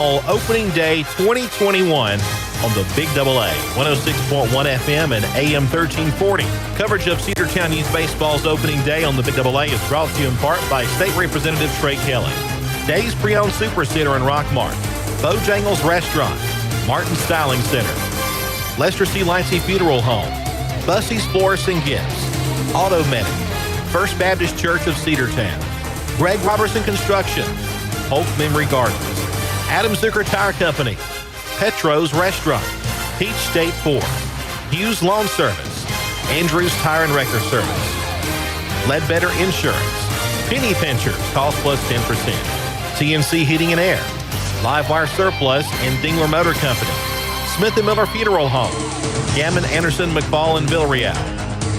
Opening Day 2021 on the Big AA, 106.1 FM and AM 1340. Coverage of Cedartown Youth Baseball's opening day on the Big AA is brought to you in part by State Representative Trey Kelly, Days Pre-Owned Super Center in Rockmart, Bojangles Restaurant, Martin Styling Center, Lester C. Lightsey Funeral Home, Bussey's Florists and Gifts, Auto Medic, First Baptist Church of Cedartown, Greg Robertson Construction, Polk Memory Gardens, Adam Zucker Tire Company, Petro's Restaurant, Peach State Ford, Hughes Lawn Service, Andrews Tire and Wrecker Service, Ledbetter Insurance, Penny Pinchers, cost plus 10%, TNC Heating and Air, Livewire Surplus and Dingler Motor Company, Smith & Miller Funeral Home, Gammon Anderson McFall and Villarreal,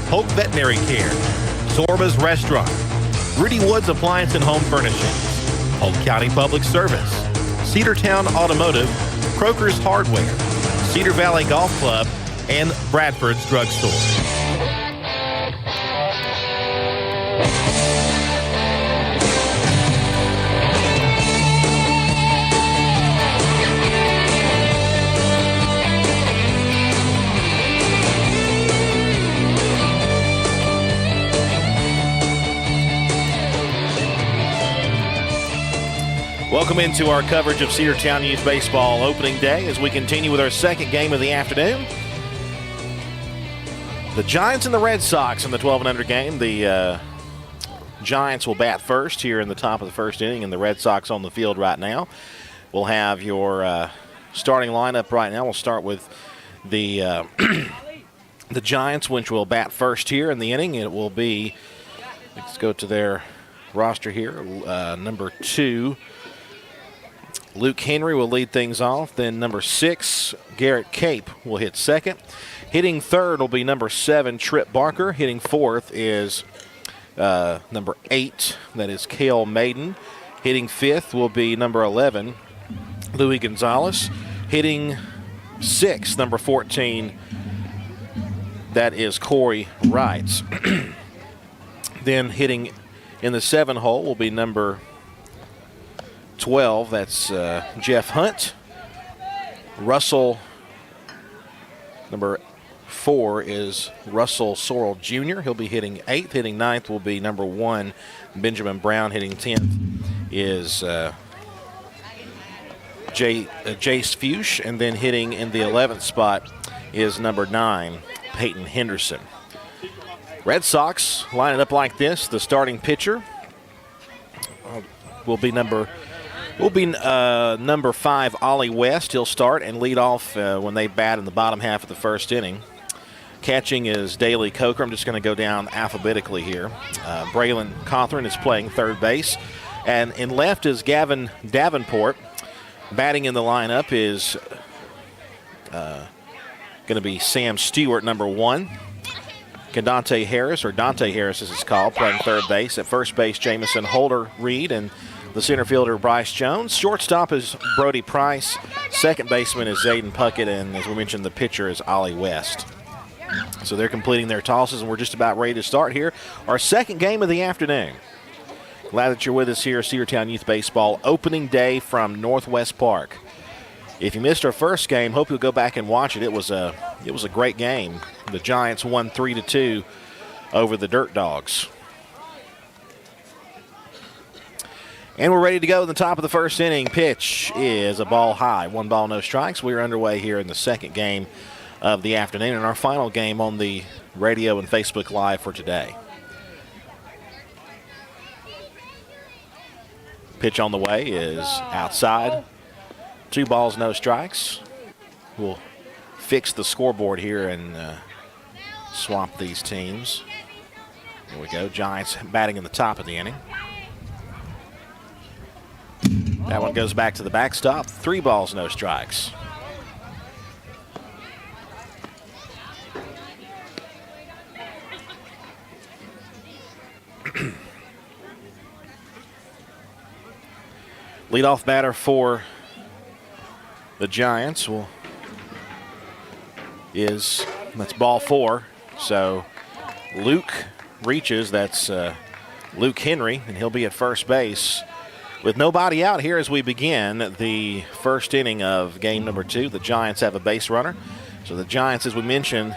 Polk Veterinary Care, Zorba's Restaurant, Rudy Woods Appliance and Home Furnishings, Polk County Public Service, Cedartown Automotive, Croker's Hardware, Cedar Valley Golf Club, and Bradford's Drugstore. Welcome into our coverage of Cedartown Youth Baseball opening day as we continue with our second game of the afternoon. The Giants and the Red Sox in the 12 and under game. The Giants will bat first here in the top of the first inning, and the Red Sox on the field right now. We'll have your starting lineup right now. We'll start with the the Giants, which will bat first here in the inning. It will be, let's go to their roster here, number 2. Luke Henry will lead things off. Then number 6, Garrett Cape, will hit second. Hitting third will be number 7, Trip Barker. Hitting fourth is number 8, that is Cale Maiden. Hitting fifth will be number 11, Louis Gonzalez. Hitting sixth, number 14, that is Corey Wrights. Then hitting in the 7 hole will be number 12, that's Jeff Hunt. Russell, number 4 is Russell Sorrell Jr. He'll be hitting 8th. Hitting 9th will be number 1, Benjamin Brown. Hitting 10th is Jace Fuchs. And then hitting in the 11th spot is number 9, Peyton Henderson. Red Sox line it up like this. The starting pitcher will be number 5, Ollie West. He'll start and lead off when they bat in the bottom half of the first inning. Catching is Daley Coker. I'm just going to go down alphabetically here. Braylon Cawthorn is playing third base. And in left is Gavin Davenport. Batting in the lineup is going to be Sam Stewart, number 1. Dante Harris as it's called, playing third base. At first base, Jamison Holder Reed, and the center fielder, Bryce Jones. Shortstop is Brody Price. Second baseman is Zayden Puckett, and as we mentioned, the pitcher is Ollie West. So they're completing their tosses, and we're just about ready to start here our second game of the afternoon. Glad that you're with us here, Cedartown Youth Baseball opening day from Northwest Park. If you missed our first game, hope you'll go back and watch it. It was a great game. The Giants won 3-2 over the Dirt Dogs. And we're ready to go in the top of the first inning. Pitch is a ball high. 1 ball, no strikes. We are underway here in the second game of the afternoon and our final game on the radio and Facebook Live for today. Pitch on the way is outside. 2 balls, no strikes. We'll fix the scoreboard here and swap these teams. There we go. Giants batting in the top of the inning. That one goes back to the backstop. 3 balls, no strikes. Leadoff batter for the Giants that's ball 4. So Luke reaches. That's Luke Henry, and he'll be at first base. With nobody out here as we begin the first inning of game number 2, the Giants have a base runner. So the Giants, as we mentioned,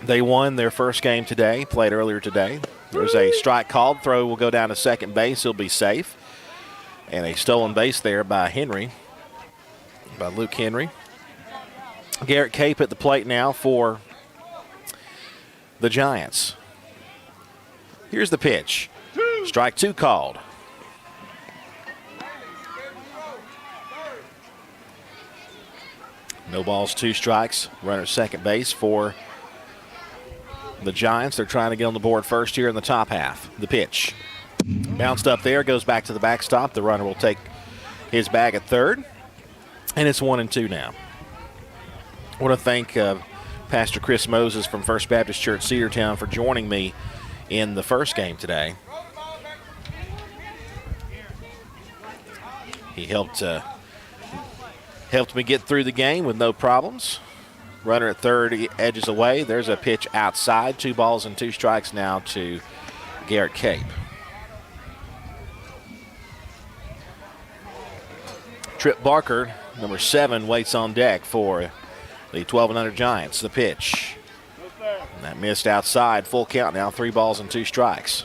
they won their first game today, played earlier today. There's a strike called. Throw will go down to second base. He'll be safe. And a stolen base there by Luke Henry. Garrett Cape at the plate now for the Giants. Here's the pitch. Strike 2 called. No balls, 2 strikes. Runner second base for the Giants. They're trying to get on the board first here in the top half. The pitch. Bounced up there, goes back to the backstop. The runner will take his bag at third. And it's 1-2 now. I want to thank Pastor Chris Moses from First Baptist Church Cedartown for joining me in the first game today. He helped me get through the game with no problems. Runner at third, he edges away. There's a pitch outside. 2 balls and 2 strikes now to Garrett Cape. Trip Barker, number 7, waits on deck for the 12-0 Giants. The pitch. And that missed outside. Full count now. 3 balls and 2 strikes.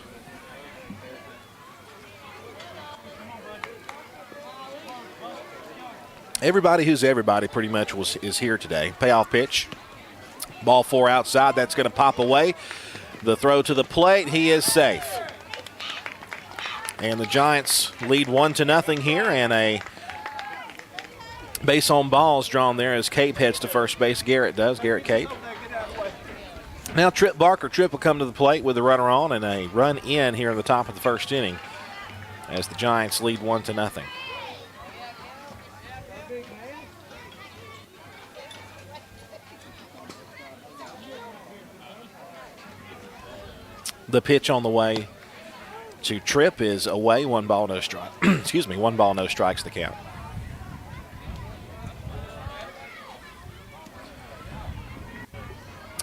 Everybody who's everybody pretty much is here today. Payoff pitch. Ball 4 outside. That's going to pop away. The throw to the plate. He is safe. And the Giants lead 1-0 here, and a base on balls drawn there as Cape heads to first base. Garrett Cape. Now Trip Barker. Trip will come to the plate with a runner on and a run in here in the top of the first inning as the Giants lead 1-0. The pitch on the way to Trip is away. 1 ball, no strike. Excuse me, 1 ball, no strikes the count.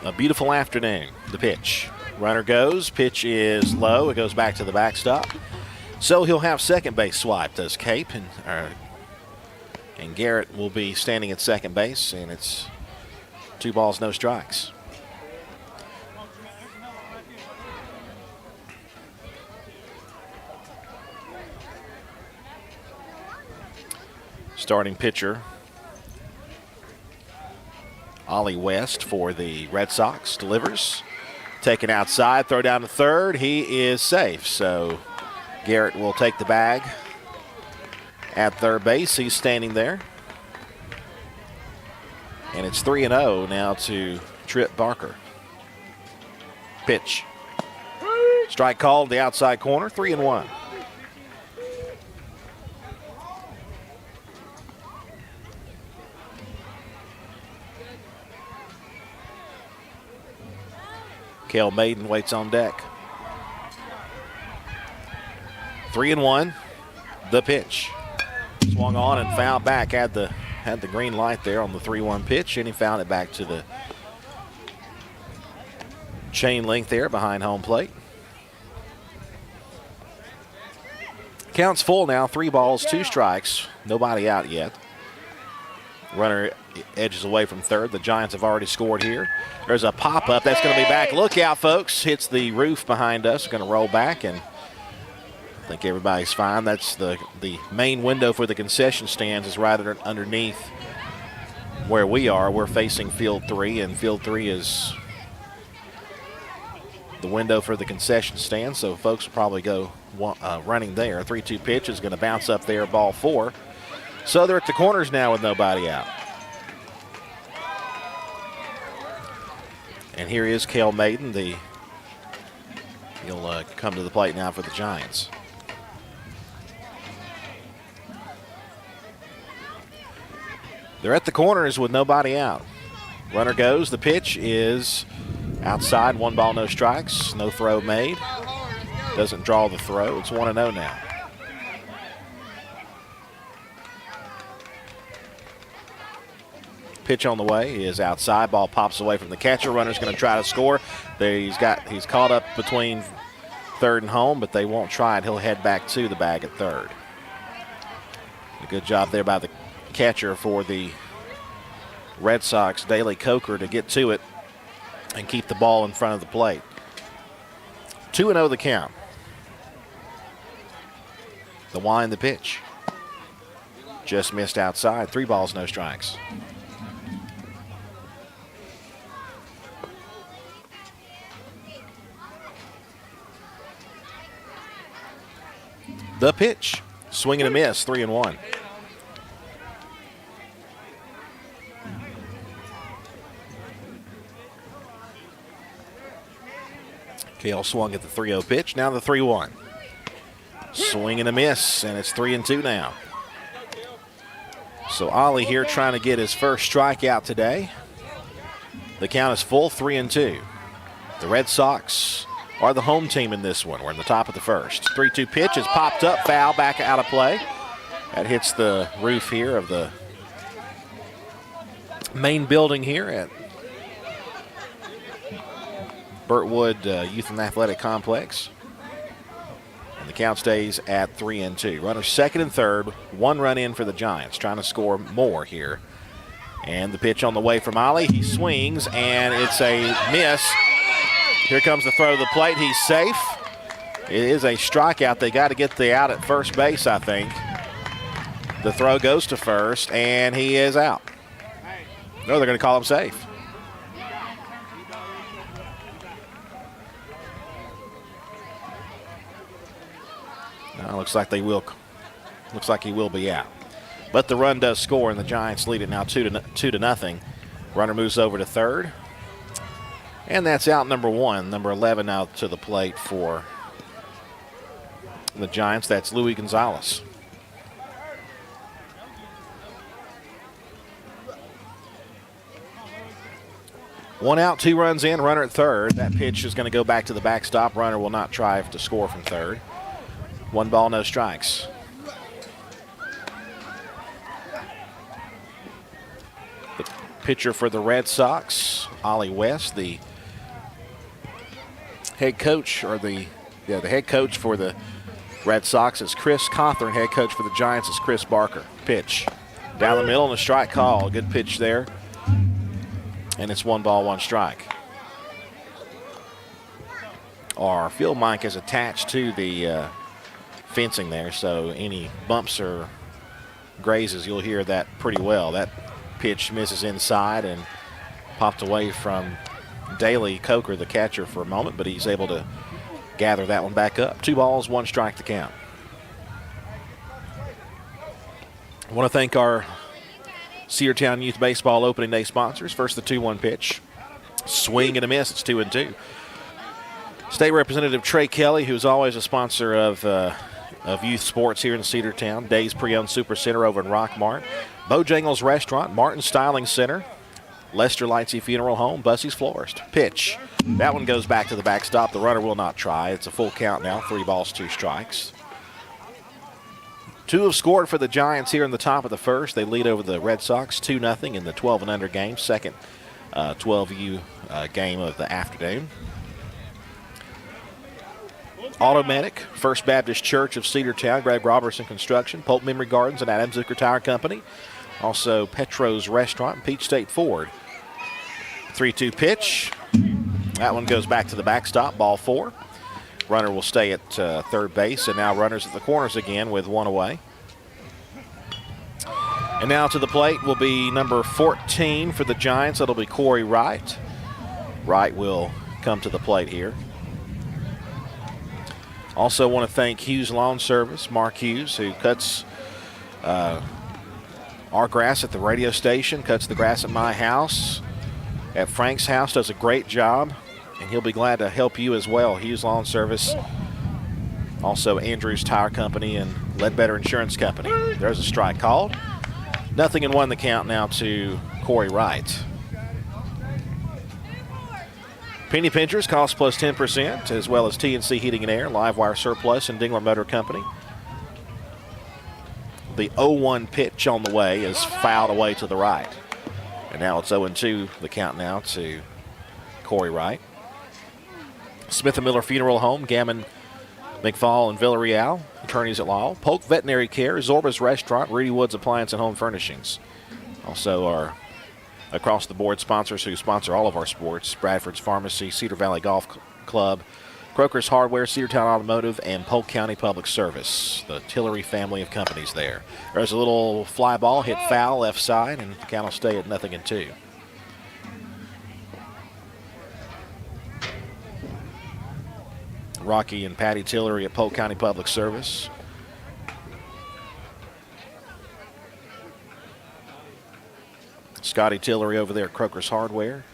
A beautiful afternoon. The pitch. Runner goes. Pitch is low. It goes back to the backstop. So he'll have second base swiped, does Cape. And Garrett will be standing at second base, and it's 2 balls, no strikes. Starting pitcher, Ollie West for the Red Sox, delivers. Taken outside, throw down to third. He is safe, so Garrett will take the bag at third base. He's standing there. And it's 3-0 now to Trip Barker. Pitch. Strike called, the outside corner, 3-1. Cale Maiden waits on deck. 3-1. The pitch. Swung on and fouled back. Had the green light there on the 3-1 pitch, and he fouled it back to the chain link there behind home plate. Count's full now. 3 balls, 2 strikes. Nobody out yet. Runner edges away from third. The Giants have already scored here. There's a pop-up. That's going to be back. Look out, folks. Hits the roof behind us. Going to roll back, and I think everybody's fine. That's the main window for the concession stands is right underneath where we are. We're facing Field 3, and Field 3 is the window for the concession stand, so folks will probably go running there. 3-2 pitch is going to bounce up there, ball 4. So they're at the corners now with nobody out. And here is Cale Maiden. He'll come to the plate now for the Giants. They're at the corners with nobody out. Runner goes. The pitch is outside. 1 ball, no strikes. No throw made. Doesn't draw the throw. It's 1-0 now. Pitch on the way is outside. Ball pops away from the catcher. Runner's going to try to score. He's caught up between third and home, but they won't try it. He'll head back to the bag at third. A good job there by the catcher for the Red Sox, Daley Coker, to get to it and keep the ball in front of the plate. 2-0 the count. The wind, the pitch. Just missed outside. 3 balls, no strikes. The pitch. Swing and a miss, 3-1. Kale swung at the 3-0 pitch. Now the 3-1. Swing and a miss, and it's 3-2 now. So Ollie here trying to get his first strikeout today. The count is full, 3-2. The Red Sox are the home team in this one. We're in the top of the first. 3-2 pitch is popped up, foul, back out of play. That hits the roof here of the main building here at Burtwood Youth and Athletic Complex. And the count stays at 3-2. Runners second and third, 1 run in for the Giants, trying to score more here. And the pitch on the way from Ollie. He swings, and it's a miss. Here comes the throw to the plate. He's safe. It is a strikeout. They got to get the out at first base, I think. The throw goes to first, and he is out. No, they're going to call him safe. Looks like they will. Looks like he will be out. But the run does score, and the Giants lead it now 2-0. Runner moves over to third. And that's out number 1. Number 11 out to the plate for the Giants. That's Louis Gonzalez. One out, 2 runs in, runner at third. That pitch is going to go back to the backstop. Runner will not try to score from third. 1 ball, no strikes. The pitcher for the Red Sox, Ollie West, the head coach, or the head coach for the Red Sox is Chris Cawthorn. Head coach for the Giants is Chris Barker. Pitch down the middle and a strike call. Good pitch there. And it's 1 ball, 1 strike. Our field mic is attached to the fencing there, so any bumps or grazes, you'll hear that pretty well. That pitch misses inside and popped away from Daley Coker, the catcher, for a moment, but he's able to gather that one back up. 2 balls, 1 strike to count. I want to thank our Cedartown Youth Baseball Opening Day sponsors. First, the 2-1 pitch. Swing and a miss. It's 2-2. State Representative Trey Kelly, who's always a sponsor of youth sports here in Cedartown. Days Pre-Owned Super Center over in Rockmart. Bojangles Restaurant, Martin Styling Center, Lester Lightsey Funeral Home, Bussey's Florist. Pitch. That one goes back to the backstop. The runner will not try. It's a full count now. 3 balls, 2 strikes. 2 have scored for the Giants here in the top of the first. They lead over the Red Sox 2-0 in the 12 and under game. Second 12U game of the afternoon. Automedic, First Baptist Church of Cedartown, Greg Robertson Construction, Polk Memory Gardens, and Adam Zucker Tire Company. Also Petro's Restaurant and Peach State Ford. 3-2 pitch. That one goes back to the backstop, ball 4. Runner will stay at third base, and now runners at the corners again with 1 away. And now to the plate will be number 14 for the Giants. That'll be Corey Wright. Wright will come to the plate here. Also want to thank Hughes Lawn Service, Mark Hughes, who cuts our grass at the radio station, cuts the grass at my house, at Frank's house, does a great job, and he'll be glad to help you as well. Hughes Lawn Service, also Andrews Tire Company and Ledbetter Insurance Company. There's a strike called. 0-1 the count now to Corey Wright. Penny Pinchers, cost plus 10%, as well as TNC Heating and Air, Livewire Surplus, and Dingler Motor Company. The 0-1 pitch on the way is fouled away to the right. And now it's 0-2, the count now to Corey Wright. Smith & Miller Funeral Home, Gammon McFall and Villarreal, attorneys at law. Polk Veterinary Care, Zorba's Restaurant, Rudy Woods Appliance and Home Furnishings. Also our across-the-board sponsors who sponsor all of our sports: Bradford's Pharmacy, Cedar Valley Golf Club, Croker's Hardware, Cedartown Automotive, and Polk County Public Service, the Tillery family of companies there. There's a little fly ball, hit foul left side, and the count will stay at 0-2. Rocky and Patty Tillery at Polk County Public Service. Scotty Tillery over there at Croker's Hardware.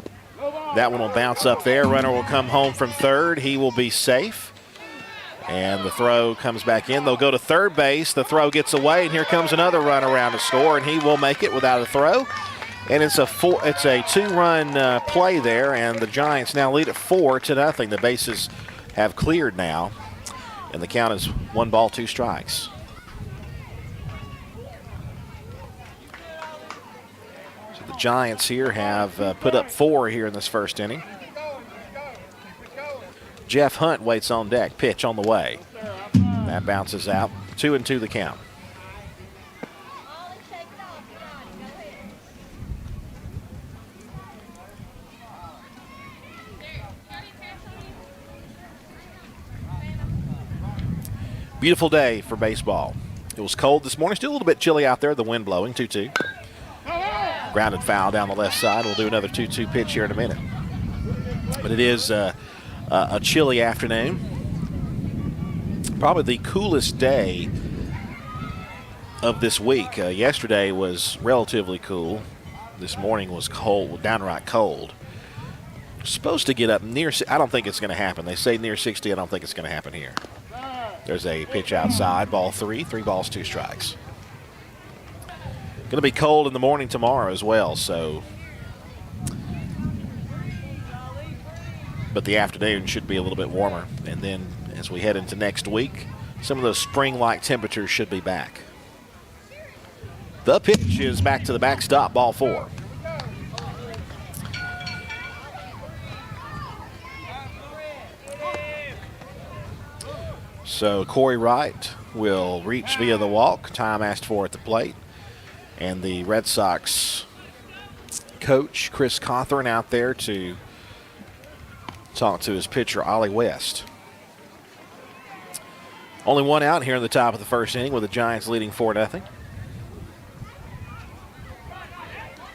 That one will bounce up there. Runner will come home from third. He will be safe. And the throw comes back in. They'll go to third base. The throw gets away, and here comes another run around to score, and he will make it without a throw. And it's a two-run play there, and the Giants now lead at 4-0. The bases have cleared now, and the count is 1 ball, 2 strikes. So the Giants here have put up 4 here in this first inning. Jeff Hunt waits on deck. Pitch on the way. That bounces out. 2-2 the count. Beautiful day for baseball. It was cold this morning. Still a little bit chilly out there. The wind blowing. 2-2. Grounded foul down the left side. We'll do another 2-2 pitch here in a minute. But it is a chilly afternoon. Probably the coolest day of this week. Yesterday was relatively cool. This morning was cold, downright cold. Supposed to get up near, I don't think it's going to happen. They say near 60. I don't think it's going to happen here. There's a pitch outside, ball 3, 3 balls, 2 strikes. Going to be cold in the morning tomorrow as well, so. But the afternoon should be a little bit warmer. And then as we head into next week, some of those spring-like temperatures should be back. The pitch is back to the backstop, ball 4. So Corey Wright will reach via the walk. Time asked for at the plate. And the Red Sox coach, Chris Cawthorn, out there to talk to his pitcher, Ollie West. Only one out here in the top of the first inning with the Giants leading 4-0.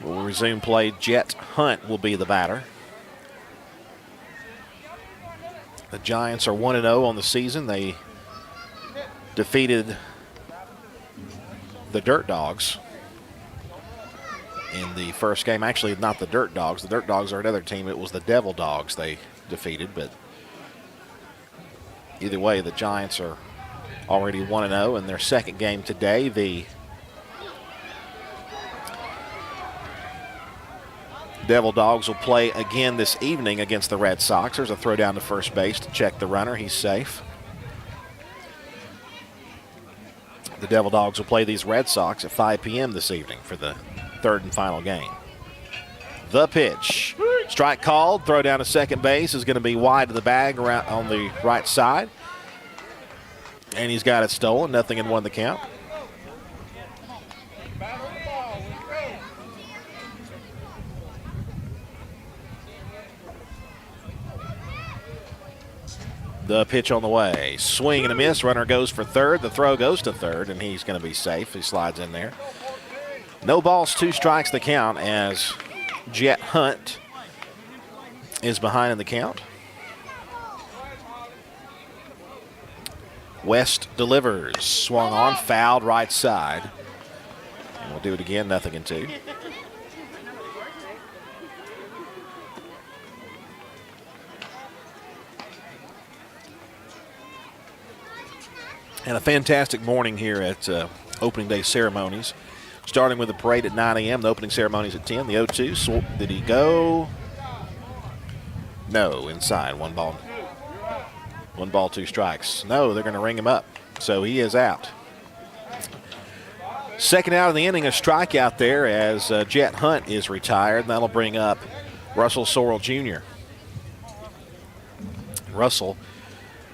We'll resume play. Jet Hunt will be the batter. The Giants are 1-0 on the season. They defeated the Dirt Dogs in the first game. Actually, not the Dirt Dogs. The Dirt Dogs are another team. It was the Devil Dogs they defeated. But either way, the Giants are already 1-0 in their second game today. The Devil Dogs will play again this evening against the Red Sox. There's a throw down to first base to check the runner. He's safe. The Devil Dogs will play these Red Sox at 5 p.m. this evening for the third and final game. The pitch. Strike called. Throw down to second base is going to be wide of the bag around on the right side. And he's got it stolen. 0-1 the count. The pitch on the way. Swing and a miss. Runner goes for third. The throw goes to third, and he's going to be safe. He slides in there. No balls, 2 strikes the count as Jet Hunt is behind in the count. West delivers. Swung on, fouled right side. And we'll do it again, 0-2. And a fantastic morning here at opening day ceremonies. Starting with the parade at 9 a.m. The opening ceremonies at 10. The 0-2. Did he go? No, inside. 1 ball. 1 ball, 2 strikes. No, they're going to ring him up. So he is out. Second out of the inning, a strikeout there as Jet Hunt is retired. And that'll bring up Russell Sorrell Jr. Russell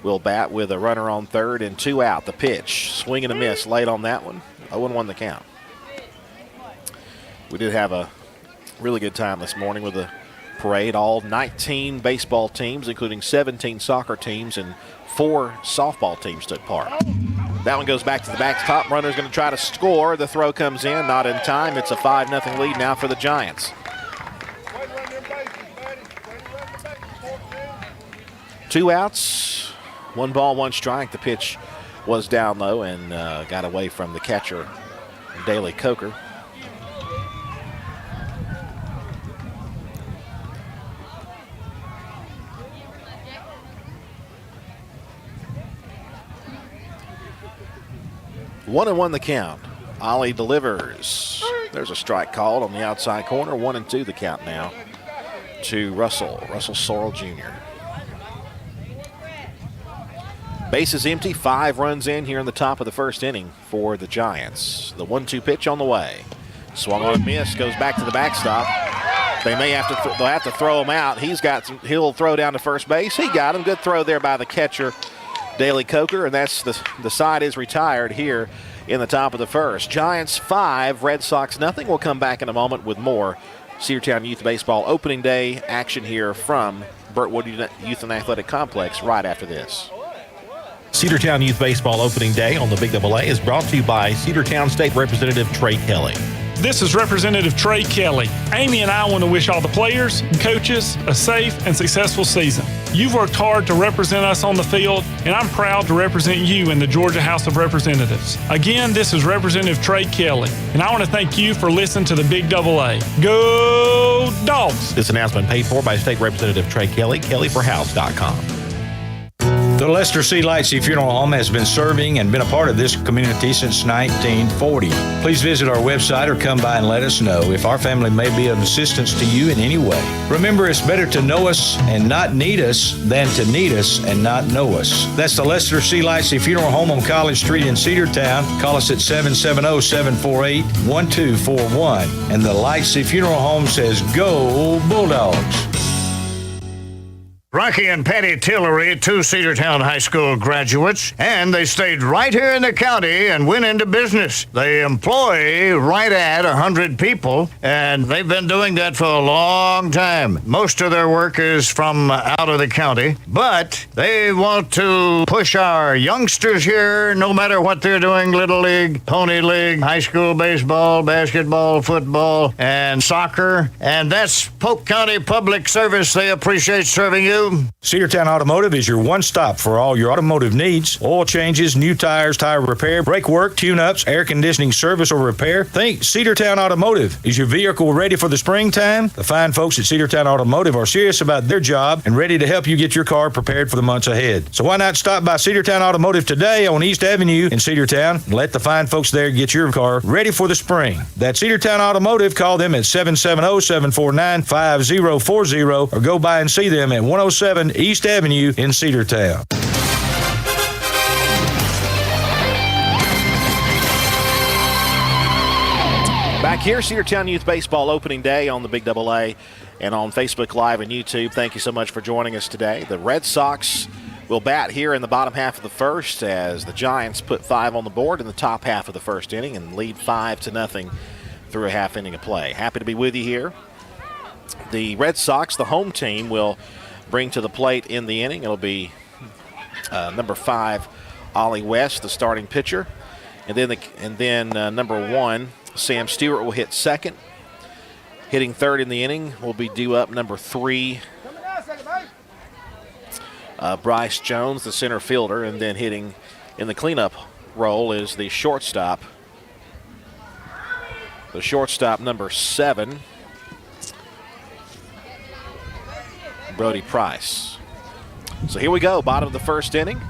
will bat with a runner on third and 2 out. The pitch, swing and a miss late on that one. 0-1 the count. We did have a really good time this morning with the parade. All 19 baseball teams, including 17 soccer teams and 4 softball teams took part. That one goes back to the backstop. Runner's going to try to score. The throw comes in, not in time. It's a 5-0 lead now for the Giants. 2 outs, 1 ball, 1 strike. The pitch was down low and got away from the catcher, Daly Coker. One and 1 the count. Ollie delivers. There's a strike called on the outside corner. 1-2 the count now to Russell Sorrell Jr. Base is empty. 5 runs in here in the top of the first inning for the Giants. The 1-2 pitch on the way. Swung on a miss. Goes back to the backstop. They'll have to throw him out. He'll throw down to first base. He got him. Good throw there by the catcher, Daly Coker, and that's the side is retired here in the top of the first. Giants 5, Red Sox nothing. We'll come back in a moment with more Cedartown Youth Baseball Opening Day action here from Burtwood Youth and Athletic Complex right after this. Cedartown Youth Baseball Opening Day on the Big Double A is brought to you by Cedartown State Representative Trey Kelly. This is Representative Trey Kelly. Amy and I want to wish all the players and coaches a safe and successful season. You've worked hard to represent us on the field, and I'm proud to represent you in the Georgia House of Representatives. Again, this is Representative Trey Kelly, and I want to thank you for listening to the Big Double A. Go Dogs! This announcement paid for by State Representative Trey Kelly, kellyforhouse.com. The Lester C. Lightsey Funeral Home has been serving and been a part of this community since 1940. Please visit our website or come by and let us know if our family may be of assistance to you in any way. Remember, it's better to know us and not need us than to need us and not know us. That's the Lester C. Lightsey Funeral Home on College Street in Cedartown. Call us at 770-748-1241. And the Lightsey Funeral Home says, go Bulldogs. Rocky and Patty Tillery, 2 Cedartown High School graduates, and they stayed right here in the county and went into business. They employ right at 100 people, and they've been doing that for a long time. Most of their work is from out of the county, but they want to push our youngsters here, no matter what they're doing, Little League, Pony League, high school baseball, basketball, football, and soccer, and that's Polk County Public Service. They appreciate serving you. Cedartown Automotive is your one-stop for all your automotive needs. Oil changes, new tires, tire repair, brake work, tune-ups, air conditioning service or repair. Think Cedartown Automotive. Is your vehicle ready for the springtime? The fine folks at Cedartown Automotive are serious about their job and ready to help you get your car prepared for the months ahead. So why not stop by Cedartown Automotive today on East Avenue in Cedartown and let the fine folks there get your car ready for the spring. That's Cedartown Automotive. Call them at 770-749-5040 or go by and see them at 107 East Avenue in Cedartown. Back here, Cedartown Youth Baseball Opening Day on the Big Double A and on Facebook Live and YouTube. Thank you so much for joining us today. The Red Sox will bat here in the bottom half of the first as the Giants put 5 on the board in the top half of the first inning and lead 5-0 through a half inning of play. Happy to be with you here. The Red Sox, the home team, will bring to the plate in the inning. It'll be number 5, Ollie West, the starting pitcher. And then number 1, Sam Stewart, will hit second. Hitting third in the inning will be due up number 3, Bryce Jones, the center fielder. And then hitting in the cleanup role is the shortstop. The shortstop, number 7, Brody Price. So here we go, bottom of the first inning.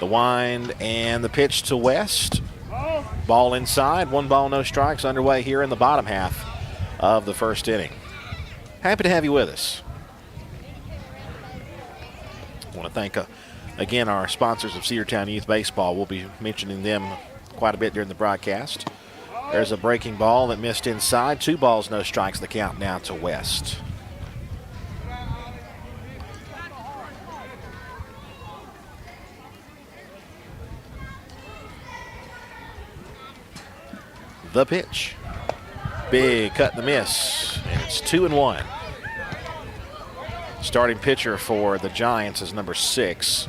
The wind and the pitch to West. Ball inside, 1 ball, no strikes underway here in the bottom half of the first inning. Happy to have you with us. I want to thank again our sponsors of Cedartown Youth Baseball. We'll be mentioning them quite a bit during the broadcast. There's a breaking ball that missed inside. 2 balls, no strikes, the count now to West. The pitch. Big cut and the miss. And it's 2-1. Starting pitcher for the Giants is number 6,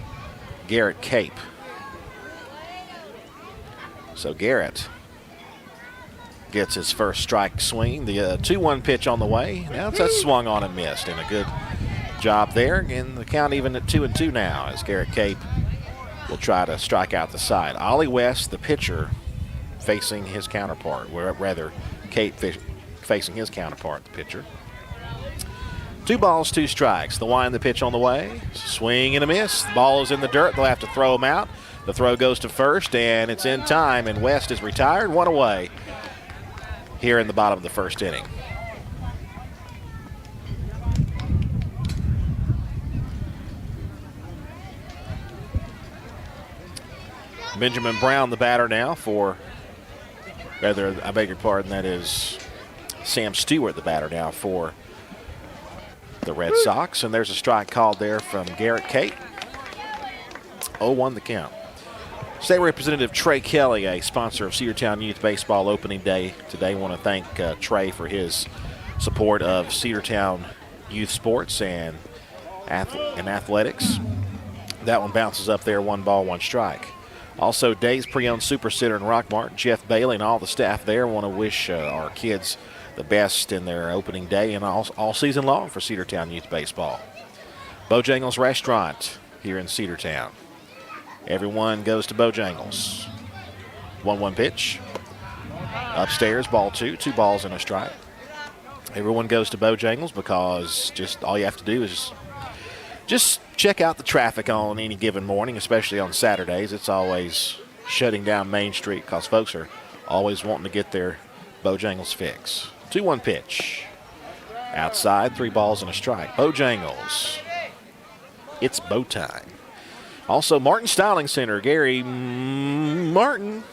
Garrett Cape. So Garrett gets his first strike swing. The 2-1 pitch on the way. Now it's a swung on and missed. And a good job there. And the count even at 2-2 now as Garrett Cape will try to strike out the side. Ollie West, the pitcher, facing his counterpart. Or rather, Cape facing his counterpart, the pitcher. 2 balls, 2 strikes. The wind, the pitch on the way. Swing and a miss. The ball is in the dirt. They'll have to throw him out. The throw goes to first, and it's in time, and West is retired. 1 away here in the bottom of the first inning. Benjamin Brown, the batter now for, rather, I beg your pardon, that is Sam Stewart, the batter now for the Red Sox. And there's a strike called there from Garrett Cape. 0-1 the count. State Representative Trey Kelly, a sponsor of Cedartown Youth Baseball Opening Day today. I want to thank Trey for his support of Cedartown youth sports and athletics. That one bounces up there, 1 ball, 1 strike. Also, Days Pre-Owned Super Center in Rockmart, Jeff Bailey and all the staff there want to wish our kids the best in their opening day and all season long for Cedartown Youth Baseball. Bojangles Restaurant here in Cedartown. Everyone goes to Bojangles. 1-1 pitch. Upstairs, ball 2, 2 balls and a strike. Everyone goes to Bojangles because just all you have to do is just check out the traffic on any given morning, especially on Saturdays. It's always shutting down Main Street because folks are always wanting to get their Bojangles fix. 2-1 pitch. Outside, 3 balls and a strike. Bojangles. It's bow time. Also, Martin Styling Center, Gary Martin.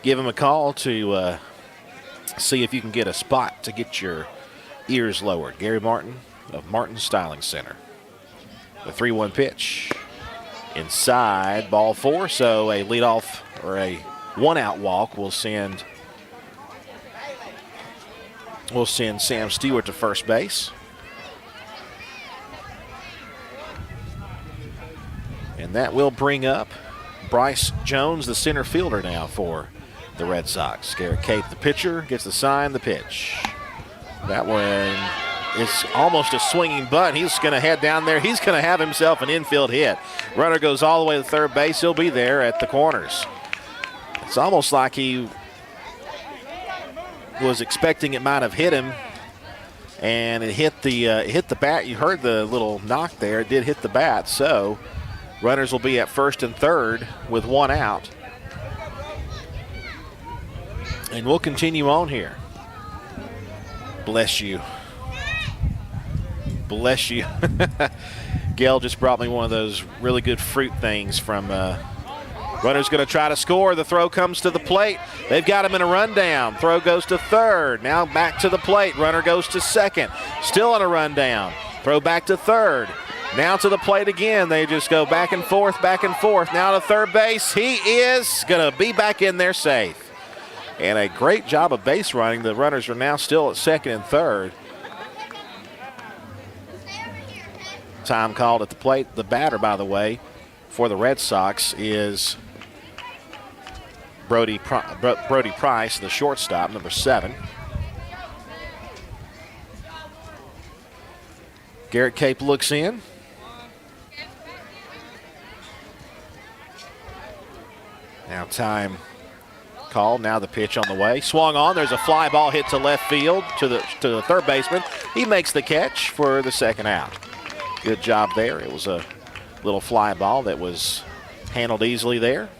Give him a call to see if you can get a spot to get your ears lowered. Gary Martin of Martin Styling Center. The 3-1 pitch. Inside, ball 4, so a leadoff or a 1-out walk will send Sam Stewart to first base. And that will bring up Bryce Jones, the center fielder now for the Red Sox. Garrett Cape, the pitcher, gets the sign, the pitch. That one is almost a swinging bunt. He's going to head down there. He's going to have himself an infield hit. Runner goes all the way to third base. He'll be there at the corners. It's almost like he was expecting it might have hit him, and it hit the bat. You heard the little knock there. It did hit the bat, so runners will be at first and third with 1 out. And we'll continue on here. Bless you. Bless you. Gail just brought me one of those really good fruit things from runner's going to try to score. The throw comes to the plate. They've got him in a rundown. Throw goes to third. Now back to the plate. Runner goes to second. Still on a rundown. Throw back to third. Now to the plate again. They just go back and forth, back and forth. Now to third base. He is going to be back in there safe. And a great job of base running. The runners are now still at second and third. Time called at the plate. The batter, by the way, for the Red Sox is Brody Price, the shortstop, number 7. Garrett Cape looks in. Now time called. Now the pitch on the way. Swung on. There's a fly ball hit to left field to the third baseman. He makes the catch for the second out. Good job there. It was a little fly ball that was handled easily there.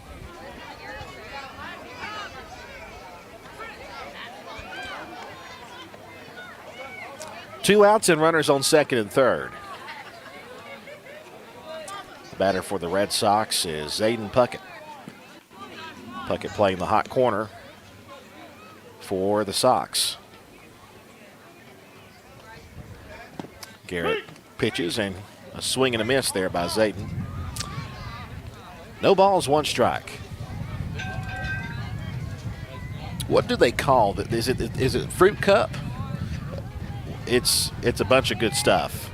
Two outs and runners on second and third. The batter for the Red Sox is Zayden Puckett. Puckett playing the hot corner for the Sox. Garrett pitches and a swing and a miss there by Zayden. No balls, 1 strike. what do they call it? Is it fruit cup? It's a bunch of good stuff.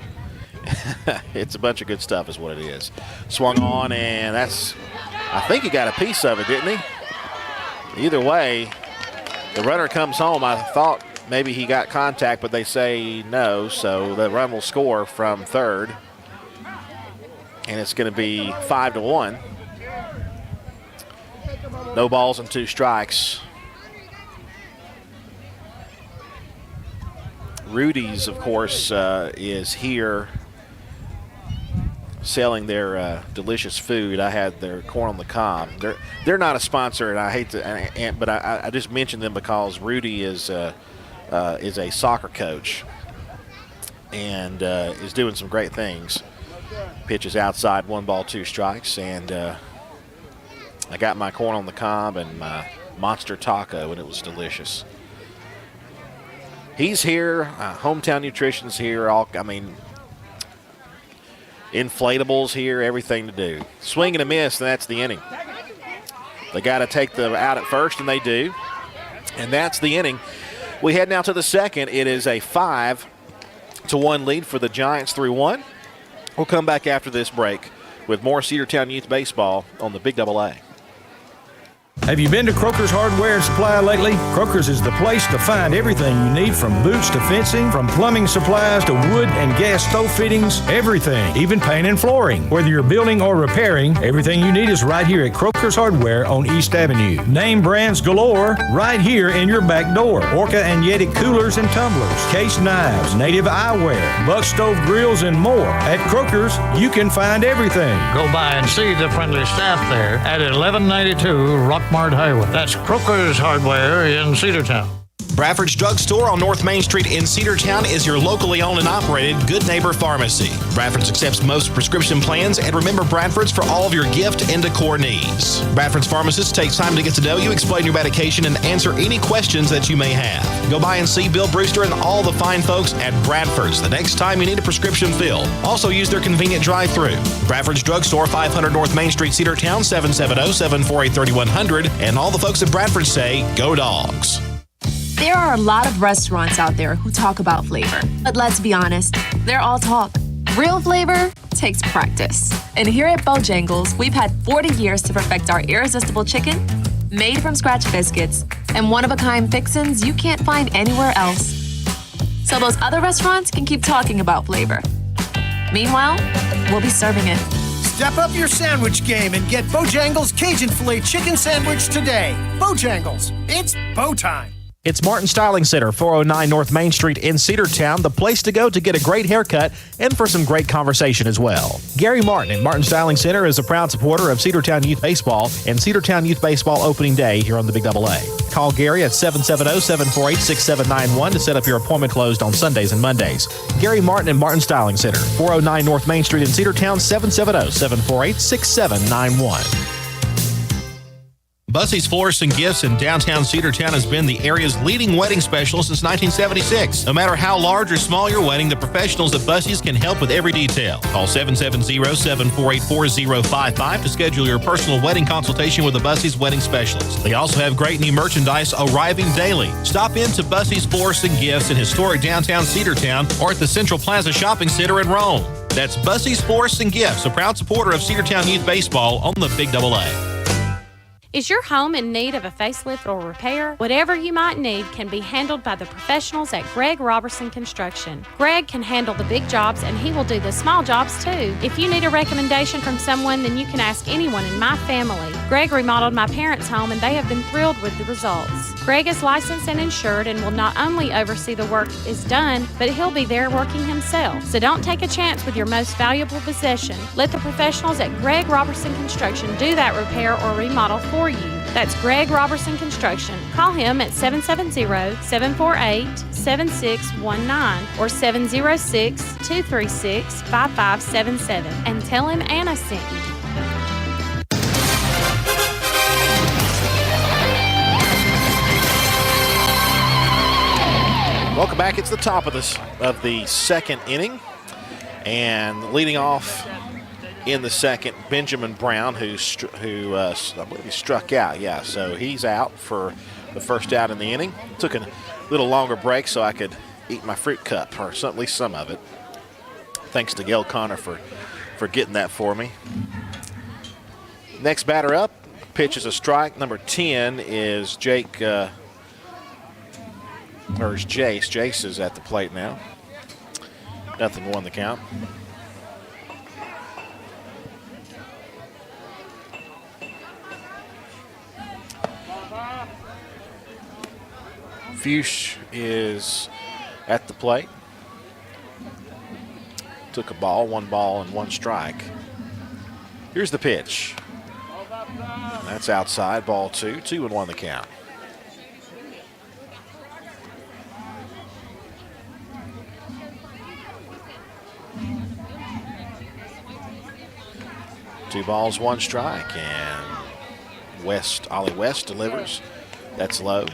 It's a bunch of good stuff is what it is. Swung on, and I think he got a piece of it, didn't he? Either way, the runner comes home. I thought maybe he got contact, but they say no, so the run will score from third. And it's going to be 5-1. No balls and 2 strikes. Rudy's, of course, is here selling their delicious food. I had their corn on the cob. They're not a sponsor, and I hate to, but I just mentioned them because Rudy is a soccer coach and is doing some great things. Pitches outside, 1 ball, 2 strikes, and I got my corn on the cob and my monster taco, and it was delicious. He's here. Hometown Nutrition's here. Inflatables here, everything to do. Swing and a miss, and that's the inning. They got to take them out at first, and they do. And that's the inning. We head now to the second. It is a 5-1 lead for the Giants, 3-1. We'll come back after this break with more Cedartown Youth Baseball on the Big Double A. Have you been to Croker's Hardware and Supply lately? Croker's is the place to find everything you need, from boots to fencing, from plumbing supplies to wood and gas stove fittings, everything, even paint and flooring. Whether you're building or repairing, everything you need is right here at Croker's Hardware on East Avenue. Name brands galore right here in your back door. Orca and Yeti coolers and tumblers, case knives, native eyewear, buck stove grills, and more. At Croker's, you can find everything. Go by and see the friendly staff there at 1192 Rockmart Highway. That's Croker's Hardware in Cedartown. Bradford's Drugstore on North Main Street in Cedartown is your locally owned and operated Good Neighbor Pharmacy. Bradford's accepts most prescription plans, and remember Bradford's for all of your gift and decor needs. Bradford's pharmacist takes time to get to know you, explain your medication, and answer any questions that you may have. Go by and see Bill Brewster and all the fine folks at Bradford's the next time you need a prescription filled. Also use their convenient drive-thru. Bradford's Drugstore, 500 North Main Street, Cedartown, 770-748-3100. And all the folks at Bradford say, go Dogs. There are a lot of restaurants out there who talk about flavor, but let's be honest, they're all talk. Real flavor takes practice. And here at Bojangles, we've had 40 years to perfect our irresistible chicken, made from scratch biscuits, and one-of-a-kind fixins you can't find anywhere else. So those other restaurants can keep talking about flavor. Meanwhile, we'll be serving it. Step up your sandwich game and get Bojangles Cajun Filet Chicken Sandwich today. Bojangles, it's Bo time. It's Martin Styling Center, 409 North Main Street in Cedartown, the place to go to get a great haircut and for some great conversation as well. Gary Martin at Martin Styling Center is a proud supporter of Cedartown Youth Baseball and Cedartown Youth Baseball Opening Day here on the Big Double A. Call Gary at 770-748-6791 to set up your appointment closed on Sundays and Mondays. Gary Martin at Martin Styling Center, 409 North Main Street in Cedartown, 770-748-6791. Bussy's Florists and Gifts in downtown Cedartown has been the area's leading wedding specialist since 1976. No matter how large or small your wedding, the professionals at Bussy's can help with every detail. Call 770-748-4055 to schedule your personal wedding consultation with a Bussy's wedding specialist. They also have great new merchandise arriving daily. Stop in to Bussy's Florists and Gifts in historic downtown Cedartown or at the Central Plaza Shopping Center in Rome. That's Bussy's Florists and Gifts, a proud supporter of Cedartown Youth Baseball on the Big Double A. Is your home in need of a facelift or repair? Whatever you might need can be handled by the professionals at Greg Robertson Construction. Greg can handle the big jobs, and he will do the small jobs too. If you need a recommendation from someone, then you can ask anyone in my family. Greg remodeled my parents' home, and they have been thrilled with the results. Greg is licensed and insured and will not only oversee the work is done, but he'll be there working himself. So don't take a chance with your most valuable possession. Let the professionals at Greg Robertson Construction do that repair or remodel for you. That's Greg Robertson Construction. Call him at 770-748-7619 or 706-236-5577 and tell him Anna sent you. Welcome back. It's the top of the second inning, and leading off in the second. Benjamin Brown, who I believe he struck out. Yeah, so he's out for the first out in the inning. Took a little longer break so I could eat my fruit cup, or at least some of it. Thanks to Gail Connor for getting that for me. Next batter up, pitch is a strike. Number 10 is Jake, or is Jace. Jace is at the plate now. 0-1 the count. Fuchs is at the plate. Took a ball, 1 ball and 1 strike. Here's the pitch. That's outside, ball 2, 2-1 the count. Two balls, 1 strike, and Ollie West delivers. That's low.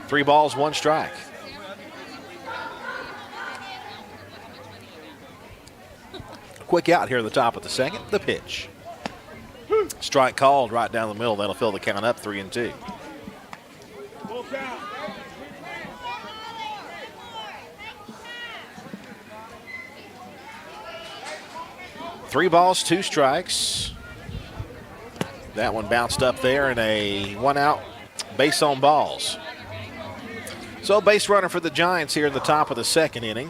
3 balls, 1 strike. Quick out here at the top of the second. The pitch. Strike called right down the middle. That'll fill the count up 3-2. Three balls, 2 strikes. That one bounced up there, and a 1 out, base on balls. So base runner for the Giants here in the top of the second inning.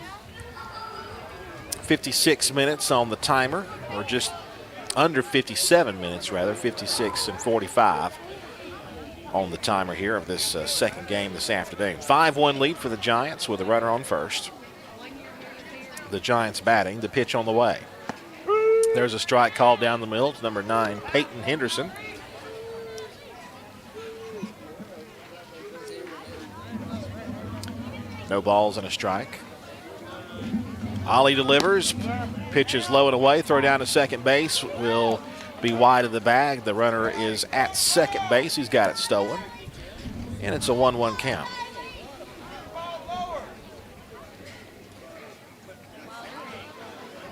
56 minutes on the timer, or just under 57 minutes rather, 56 and 45 on the timer here of this second game this afternoon. 5-1 lead for the Giants with a runner on first. The Giants batting, the pitch on the way. There's a strike called down the middle to number 9, Peyton Henderson. No balls and a strike. Ollie delivers. Pitch is low and away. Throw down to second base. Will be wide of the bag. The runner is at second base. He's got it stolen. And it's a 1-1 count.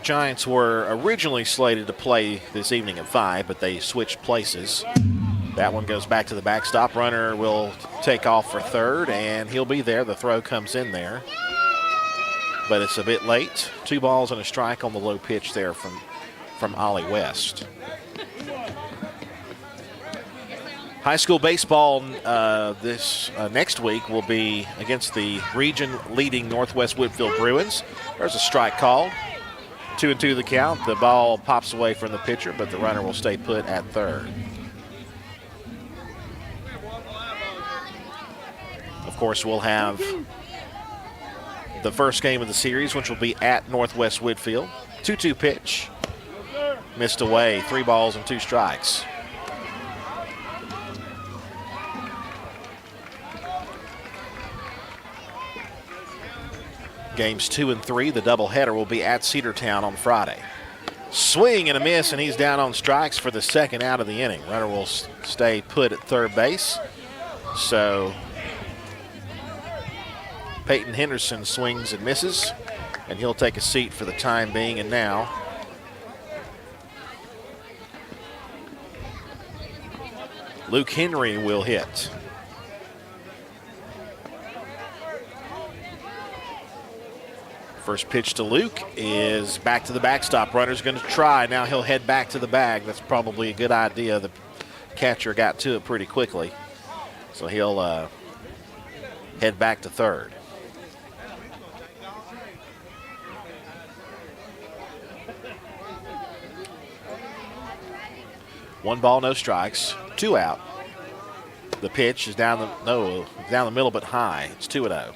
Giants were originally slated to play this evening at 5, but they switched places. That one goes back to the backstop. Runner will take off for third, and he'll be there. The throw comes in there, but it's a bit late. 2 balls and a strike on the low pitch there from Ollie West. High school baseball this next week will be against the region-leading Northwest Woodfield Bruins. There's a strike called. 2-2 the count. The ball pops away from the pitcher, but the runner will stay put at third. Of course, we'll have the first game of the series, which will be at Northwest Woodfield. 2-2 pitch. Missed away. 3 balls and 2 strikes. Games 2 and 3, the doubleheader will be at Cedartown on Friday. Swing and a miss, and he's down on strikes for the second out of the inning. Runner will stay put at third base. So Peyton Henderson swings and misses, and he'll take a seat for the time being. And now Luke Henry will hit. First pitch to Luke is back to the backstop. Runner's going to try. Now he'll head back to the bag. That's probably a good idea. The catcher got to it pretty quickly. So he'll head back to third. One ball, no strikes. 2 out. The pitch is down the middle but high. It's 2-0.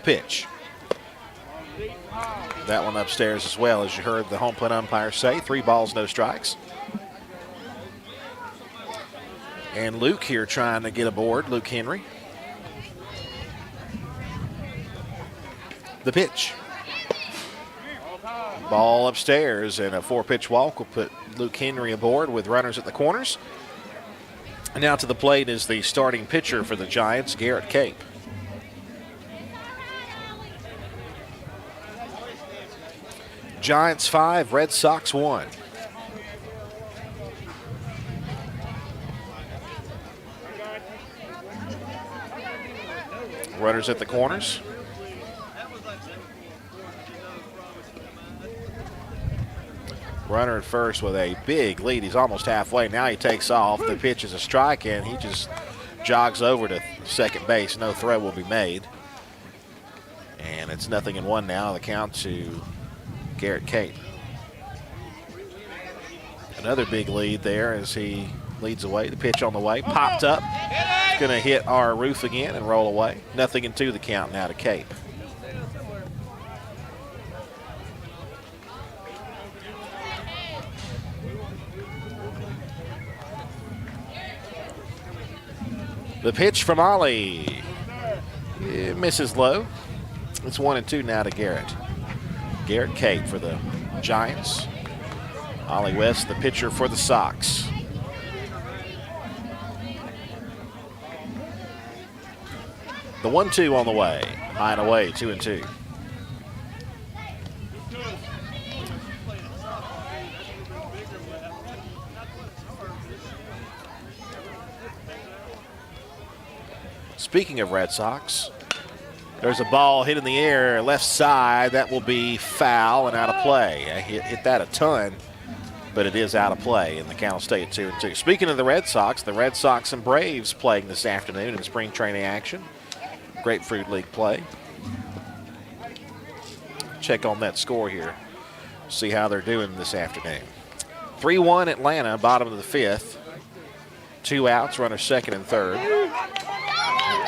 Pitch. That one upstairs as well, as you heard the home plate umpire say. 3 balls, no strikes. And Luke here trying to get aboard, Luke Henry. The pitch. Ball upstairs, and a 4-pitch walk will put Luke Henry aboard with runners at the corners. And now to the plate is the starting pitcher for the Giants, Garrett Cape. Giants 5, Red Sox 1. Runners at the corners. Runner at first with a big lead. He's almost halfway. Now he takes off. The pitch is a strike, and he just jogs over to second base. No throw will be made. And it's 0-1 now. The count to Garrett Cape. Another big lead there as he leads away. The pitch on the way. Popped up. Going to hit our roof again and roll away. 0-2 the count now to Cape. The pitch from Ollie. It misses low. It's 1-2 now to Garrett. Garrett Cape for the Giants. Ollie West, the pitcher for the Sox. The 1-2 on the way. High and away, 2-2. Speaking of Red Sox, there's a ball hit in the air left side. That will be foul and out of play. I hit that a ton, but it is out of play, and the count will stay at 2-2. Speaking of the Red Sox and Braves playing this afternoon in spring training action. Grapefruit League play. Check on that score here. See how they're doing this afternoon. 3-1 Atlanta, bottom of the 5th. 2 outs, runner second and third.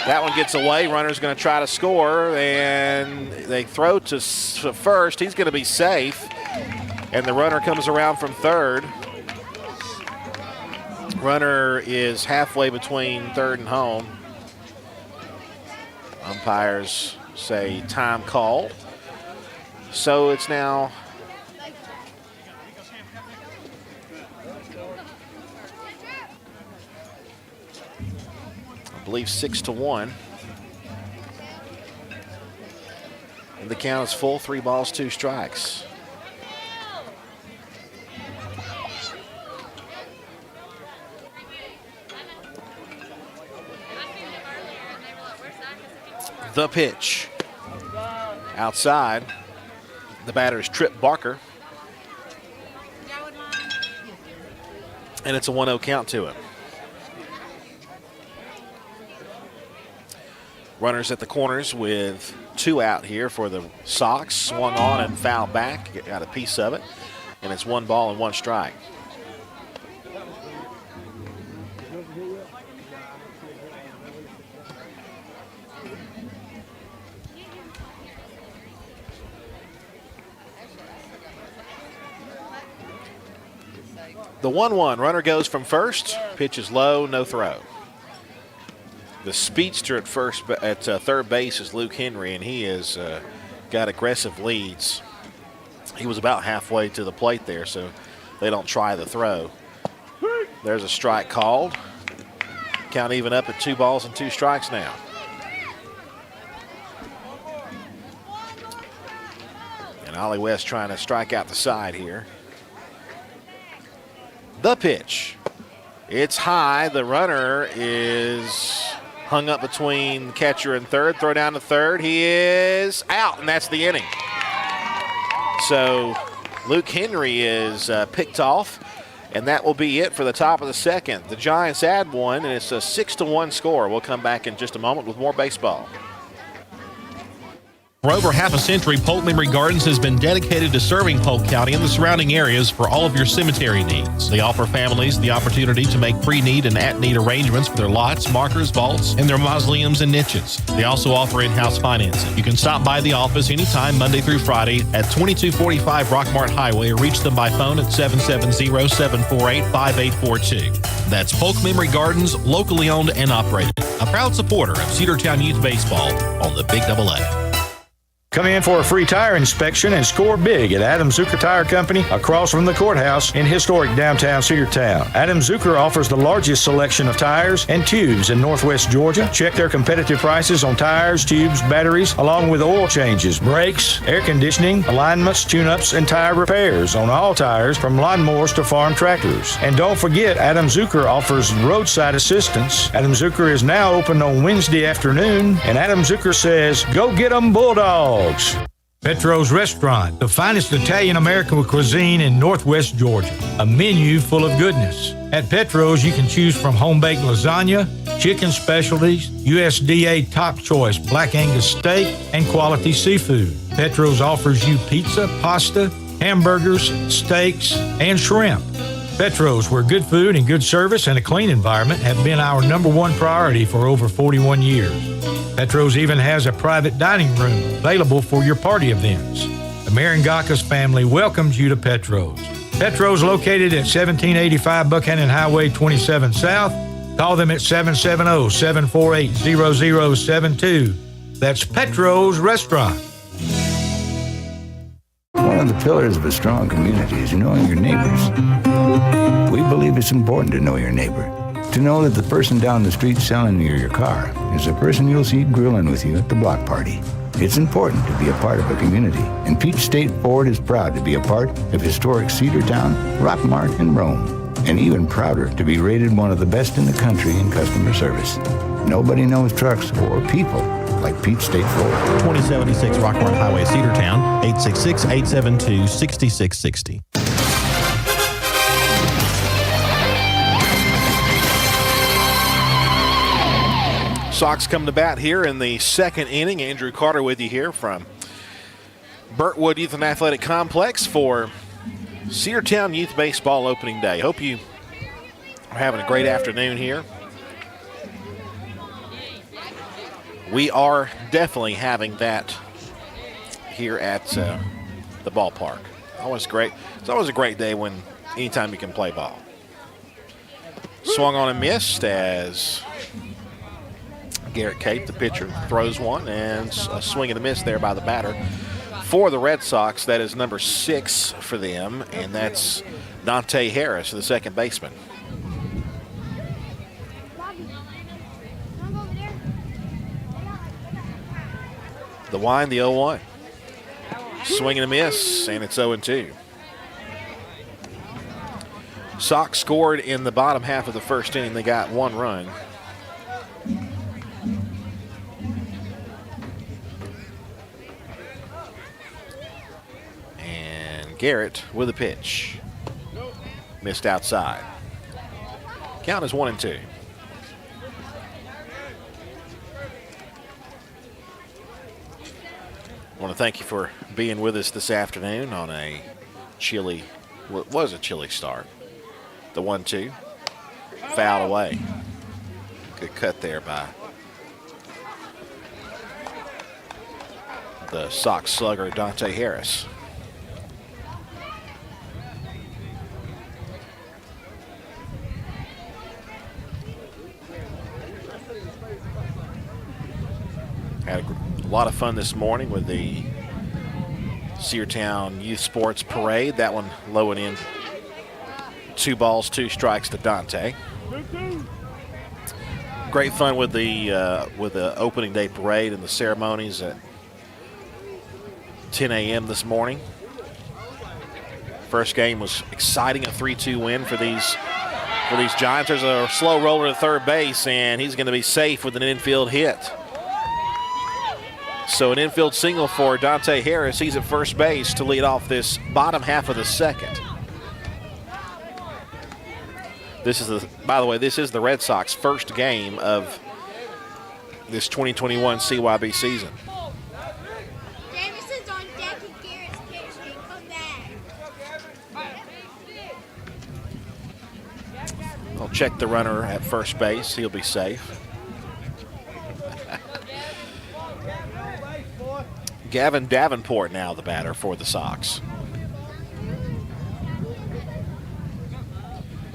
That one gets away. Runner's going to try to score, and they throw to first. He's going to be safe, and the runner comes around from third. Runner is halfway between third and home. Umpires say time called. So it's now I believe 6-1. And the count is full, 3 balls, 2 strikes. The pitch. Outside. The batter is Trip Barker. And it's a 1-0 count to him. Runners at the corners with 2 out here for the Sox. Swung on and fouled back. Got a piece of it. And it's 1 ball and 1 strike. The 1-1, runner goes from first. Pitch is low, no throw. The speedster at third base is Luke Henry, and he has got aggressive leads. He was about halfway to the plate there, so they don't try the throw. There's a strike called. Count even up at 2 balls and 2 strikes now. And Ollie West trying to strike out the side here. The pitch. It's high. The runner is hung up between catcher and third. Throw down to third. He is out, and that's the inning. So Luke Henry is picked off, and that will be it for the top of the second. The Giants add 1, and it's a 6-1 score. We'll come back in just a moment with more baseball. For over half a century, Polk Memory Gardens has been dedicated to serving Polk County and the surrounding areas for all of your cemetery needs. They offer families the opportunity to make pre-need and at-need arrangements for their lots, markers, vaults, and their mausoleums and niches. They also offer in-house financing. You can stop by the office anytime Monday through Friday at 2245 Rockmart Highway or reach them by phone at 770-748-5842. That's Polk Memory Gardens, locally owned and operated. A proud supporter of Cedartown Youth Baseball on the Big Double A. Come in for a free tire inspection and score big at Adam Zucker Tire Company across from the courthouse in historic downtown Cedartown. Adam Zucker offers the largest selection of tires and tubes in Northwest Georgia. Check their competitive prices on tires, tubes, batteries, along with oil changes, brakes, air conditioning, alignments, tune-ups, and tire repairs on all tires from lawnmowers to farm tractors. And don't forget, Adam Zucker offers roadside assistance. Adam Zucker is now open on Wednesday afternoon, and Adam Zucker says, go get 'em Bulldogs. Petro's Restaurant, the finest Italian-American cuisine in Northwest Georgia. A menu full of goodness. At Petro's, you can choose from home-baked lasagna, chicken specialties, USDA top choice Black Angus steak, and quality seafood. Petro's offers you pizza, pasta, hamburgers, steaks, and shrimp. Petro's, where good food and good service and a clean environment have been our number one priority for over 41 years. Petro's even has a private dining room available for your party events. The Marangakis family welcomes you to Petro's. Petro's located at 1785 Buchanan Highway 27 South. Call them at 770-748-0072. That's Petro's Restaurant. One of the pillars of a strong community is knowing your neighbors. We believe it's important to know your neighbor. To know that the person down the street selling you your car is the person you'll see grilling with you at the block party. It's important to be a part of a community, and Peach State Ford is proud to be a part of historic Cedartown, Rockmart, and Rome, and even prouder to be rated one of the best in the country in customer service. Nobody knows trucks or people like Peach State Ford. 2076 Rockmart Highway, Cedartown, 866-872-6660. Sox come to bat here in the second inning. Andrew Carter with you here from Burtwood Youth and Athletic Complex for Cedartown Youth Baseball Opening Day. Hope you are having a great afternoon here. We are definitely having that here at the ballpark. Always great. It's always a great day when anytime you can play ball. Swung on and missed as Garrett Cape, the pitcher, throws one, and a swing and a miss there by the batter. For the Red Sox, that is number 6 for them, and that's Dante Harris, the second baseman. The wind, the 0-1. Swing and a miss, and it's 0-2. Sox scored in the bottom half of the first inning. They got 1 run. Garrett with a pitch. Missed outside. Count is 1-2. I want to thank you for being with us this afternoon on a chilly, well, it was a chilly start. The 1-2. Foul away. Good cut there by the Sox slugger Dante Harris. Had a lot of fun this morning with the Cedartown Youth Sports Parade. That one low and in. 2 balls, 2 strikes to Dante. Great fun with the opening day parade and the ceremonies at 10 a.m. this morning. First game was exciting, a 3-2 win for these Giants. There's a slow roller to third base, and he's going to be safe with an infield hit. So an infield single for Dante Harris. He's at first base to lead off this bottom half of the second. By the way, this is the Red Sox first game of this 2021 CYB season. Davison's on deck and Garrett's pitching. Come back. I'll check the runner at first base. He'll be safe. Gavin Davenport now the batter for the Sox.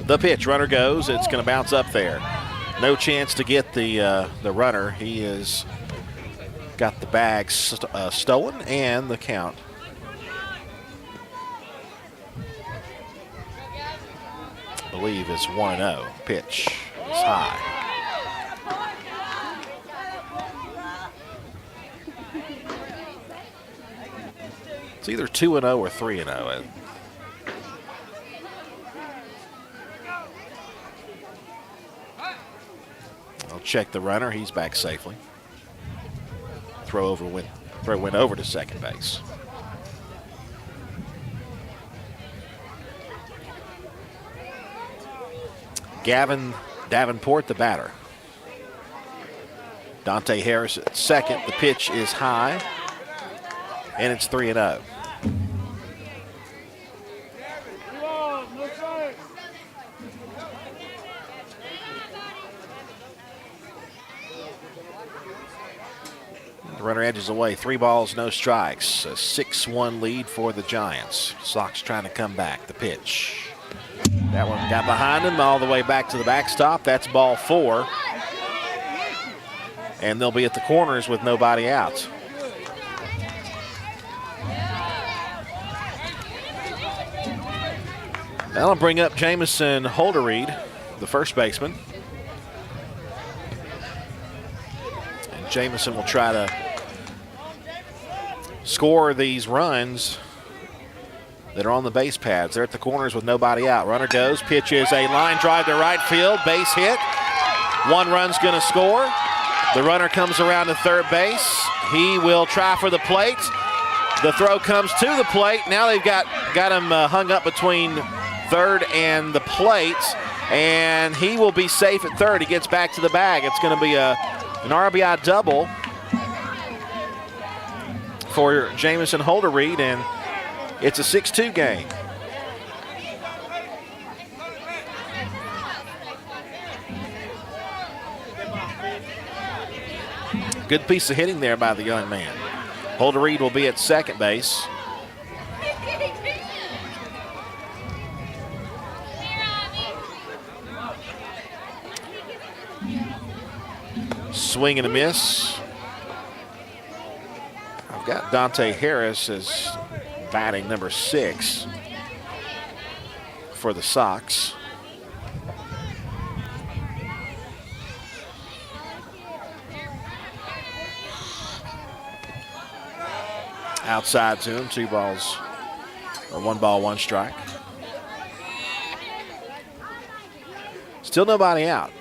The pitch, runner goes. It's going to bounce up there. No chance to get the runner. He is got the bag stolen, and the count. I believe is 1-0. Pitch is high. It's either 2-0 or 3-0. I'll check the runner. He's back safely. Throw went over to second base. Gavin Davenport, the batter. Dante Harris at second. The pitch is high, and it's 3-0. The runner edges away. 3 balls, no strikes. A 6-1 lead for the Giants. Sox trying to come back. The pitch. That one got behind him all the way back to the backstop. That's ball 4. And they'll be at the corners with nobody out. That'll bring up Jamison Holderreed, the first baseman. And Jamison will try to score these runs that are on the base pads. They're at the corners with nobody out. Runner goes, pitch is a line drive to right field, base hit. 1 run's gonna score. The runner comes around to third base. He will try for the plate. The throw comes to the plate. Now they've got him hung up between third and the plate, and he will be safe at third. He gets back to the bag. It's gonna be an RBI double for Jamison Holderreed, and it's a 6-2 game. Good piece of hitting there by the young man. Holderreed will be at second base. Swing and a miss. I've got Dante Harris as batting number 6 for the Sox. Outside to him, 2 balls, or 1 ball, 1 strike. Still nobody out.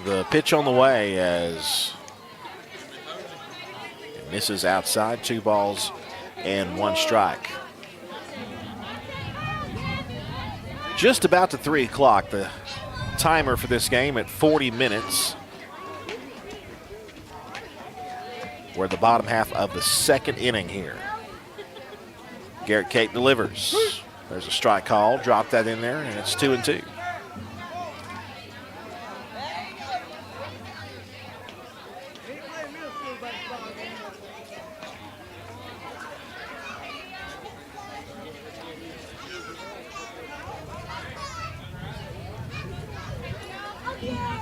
The pitch on the way as it misses outside, 2 balls and 1 strike. Just about to 3 o'clock, the timer for this game at 40 minutes. We're at the bottom half of the 2nd inning here. Garrett Cape delivers. There's a strike call, drop that in there, and it's 2-2.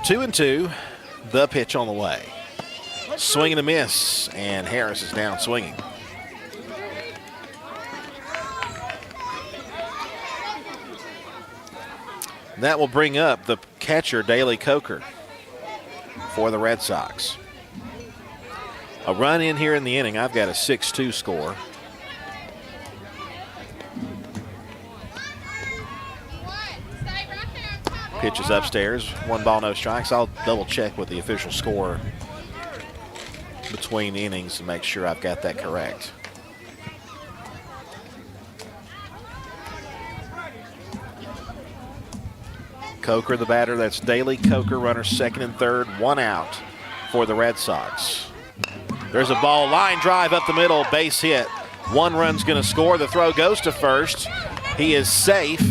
Two and 2, the pitch on the way. Swing and a miss, and Harris is down swinging. That will bring up the catcher, Daley Coker, for the Red Sox. A run in here in the inning. I've got a 6-2 score. Pitch is upstairs, 1 ball, no strikes. I'll double check with the official score between innings to make sure I've got that correct. Coker, the batter. That's Daley Coker, runner 2nd and 3rd, 1 out for the Red Sox. There's a ball, line drive up the middle, base hit. 1 run's gonna score. The throw goes to first. He is safe.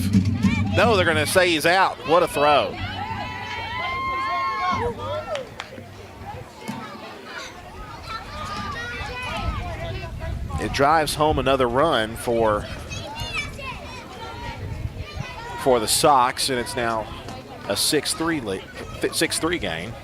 No, they're gonna say he's out. What a throw. It drives home another run for for the Sox, and it's now a 6-3 game.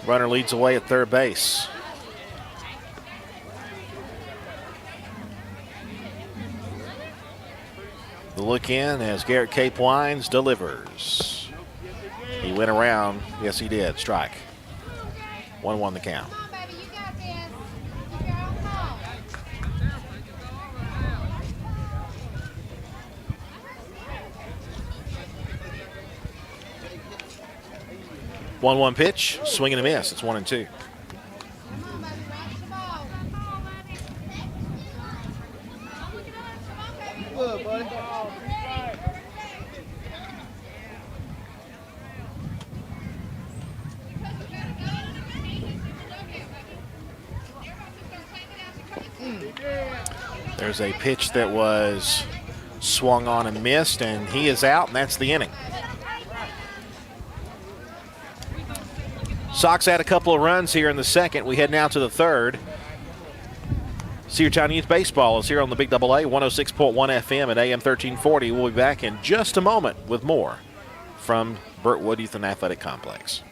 Runner leads away at third base. The look in as Garrett Cape Wines delivers. He went around. Yes, he did. Strike. 1-1 the count. Come on, baby, you got this. Girl, come on. 1-1 pitch, swing and a miss. It's 1-2. Good, buddy. There's a pitch that was swung on and missed, and he is out, and that's the inning. Sox had a couple of runs here in the second. We head now to the third. Cedartown Youth Baseball is here on the Big Double A, 106.1 FM at AM 1340. We'll be back in just a moment with more from Burtwood Youth and Athletic Complex.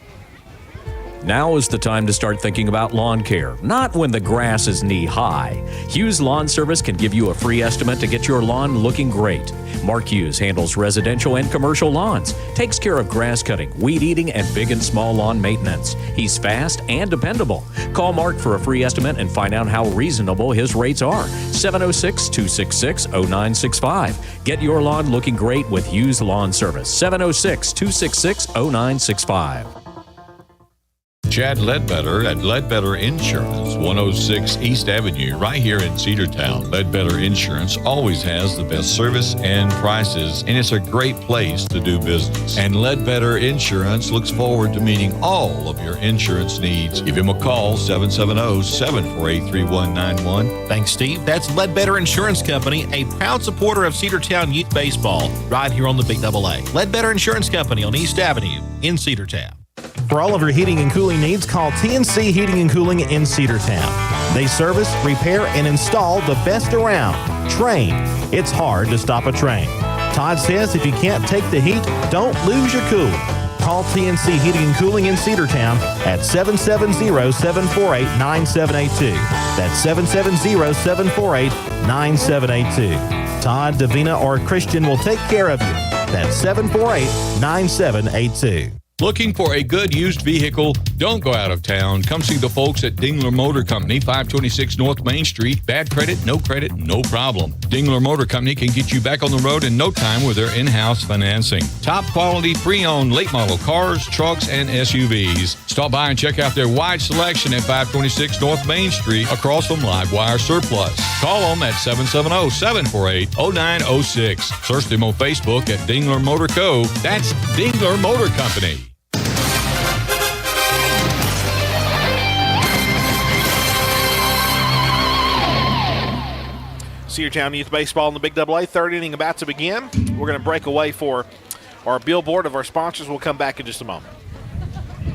Now is the time to start thinking about lawn care, not when the grass is knee-high. Hughes Lawn Service can give you a free estimate to get your lawn looking great. Mark Hughes handles residential and commercial lawns, takes care of grass cutting, weed eating, and big and small lawn maintenance. He's fast and dependable. Call Mark for a free estimate and find out how reasonable his rates are. 706-266-0965. Get your lawn looking great with Hughes Lawn Service. 706-266-0965. Chad Ledbetter at Ledbetter Insurance, 106 East Avenue, right here in Cedartown. Ledbetter Insurance always has the best service and prices, and it's a great place to do business. And Ledbetter Insurance looks forward to meeting all of your insurance needs. Give him a call, 770-748-3191. Thanks, Steve. That's Ledbetter Insurance Company, a proud supporter of Cedartown Youth Baseball, right here on the Big Double A. Ledbetter Insurance Company on East Avenue in Cedartown. For all of your heating and cooling needs, call TNC Heating and Cooling in Cedartown. They service, repair, and install the best around. Train. It's hard to stop a train. Todd says if you can't take the heat, don't lose your cool. Call TNC Heating and Cooling in Cedartown at 770-748-9782. That's 770-748-9782. Todd, Davina, or Christian will take care of you. That's 748-9782. Looking for a good used vehicle? Don't go out of town. Come see the folks at Dingler Motor Company, 526 North Main Street. Bad credit, no problem. Dingler Motor Company can get you back on the road in no time with their in-house financing. Top quality pre-owned late model cars, trucks, and SUVs. Stop by and check out their wide selection at 526 North Main Street across from Livewire Surplus. Call them at 770-748-0906. Search them on Facebook at Dingler Motor Co. That's Dingler Motor Company. Cedartown Youth Baseball in the Big Double A. Third inning about to begin. We're going to break away for our billboard of our sponsors. We'll come back in just a moment.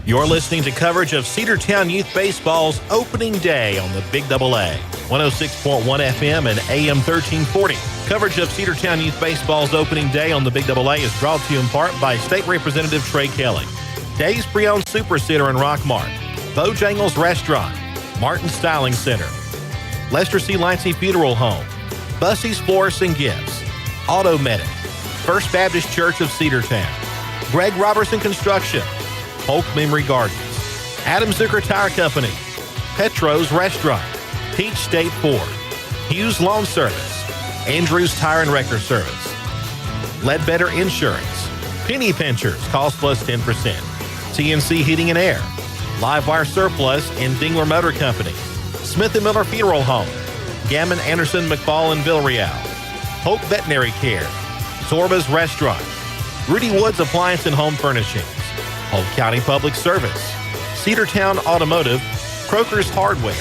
You're listening to coverage of Cedartown Youth Baseball's opening day on the Big Double A, 106.1 FM and AM 1340. Coverage of Cedartown Youth Baseball's opening day on the Big Double A is brought to you in part by State Representative Trey Kelly, Dave's Pre-Owned Super Center in Rockmart, Bojangles Restaurant, Martin Styling Center, Lester C. Lancey Funeral Home, Bussey's Florists and Gifts, Auto Medic, First Baptist Church of Cedartown, Greg Robertson Construction, Polk Memory Gardens, Adam Zucker Tire Company, Petro's Restaurant, Peach State Ford, Hughes Lawn Service, Andrews Tire and Wrecker Service, Ledbetter Insurance, Penny Pinchers, cost plus 10%, TNC Heating and Air, Livewire Surplus and Dingler Motor Company, Smith & Miller Funeral Home, Gammon Anderson McFall and Villarreal, Hope Veterinary Care, Zorba's Restaurant, Rudy Woods Appliance and Home Furnishings, Polk County Public Service, Cedartown Automotive, Croker's Hardware,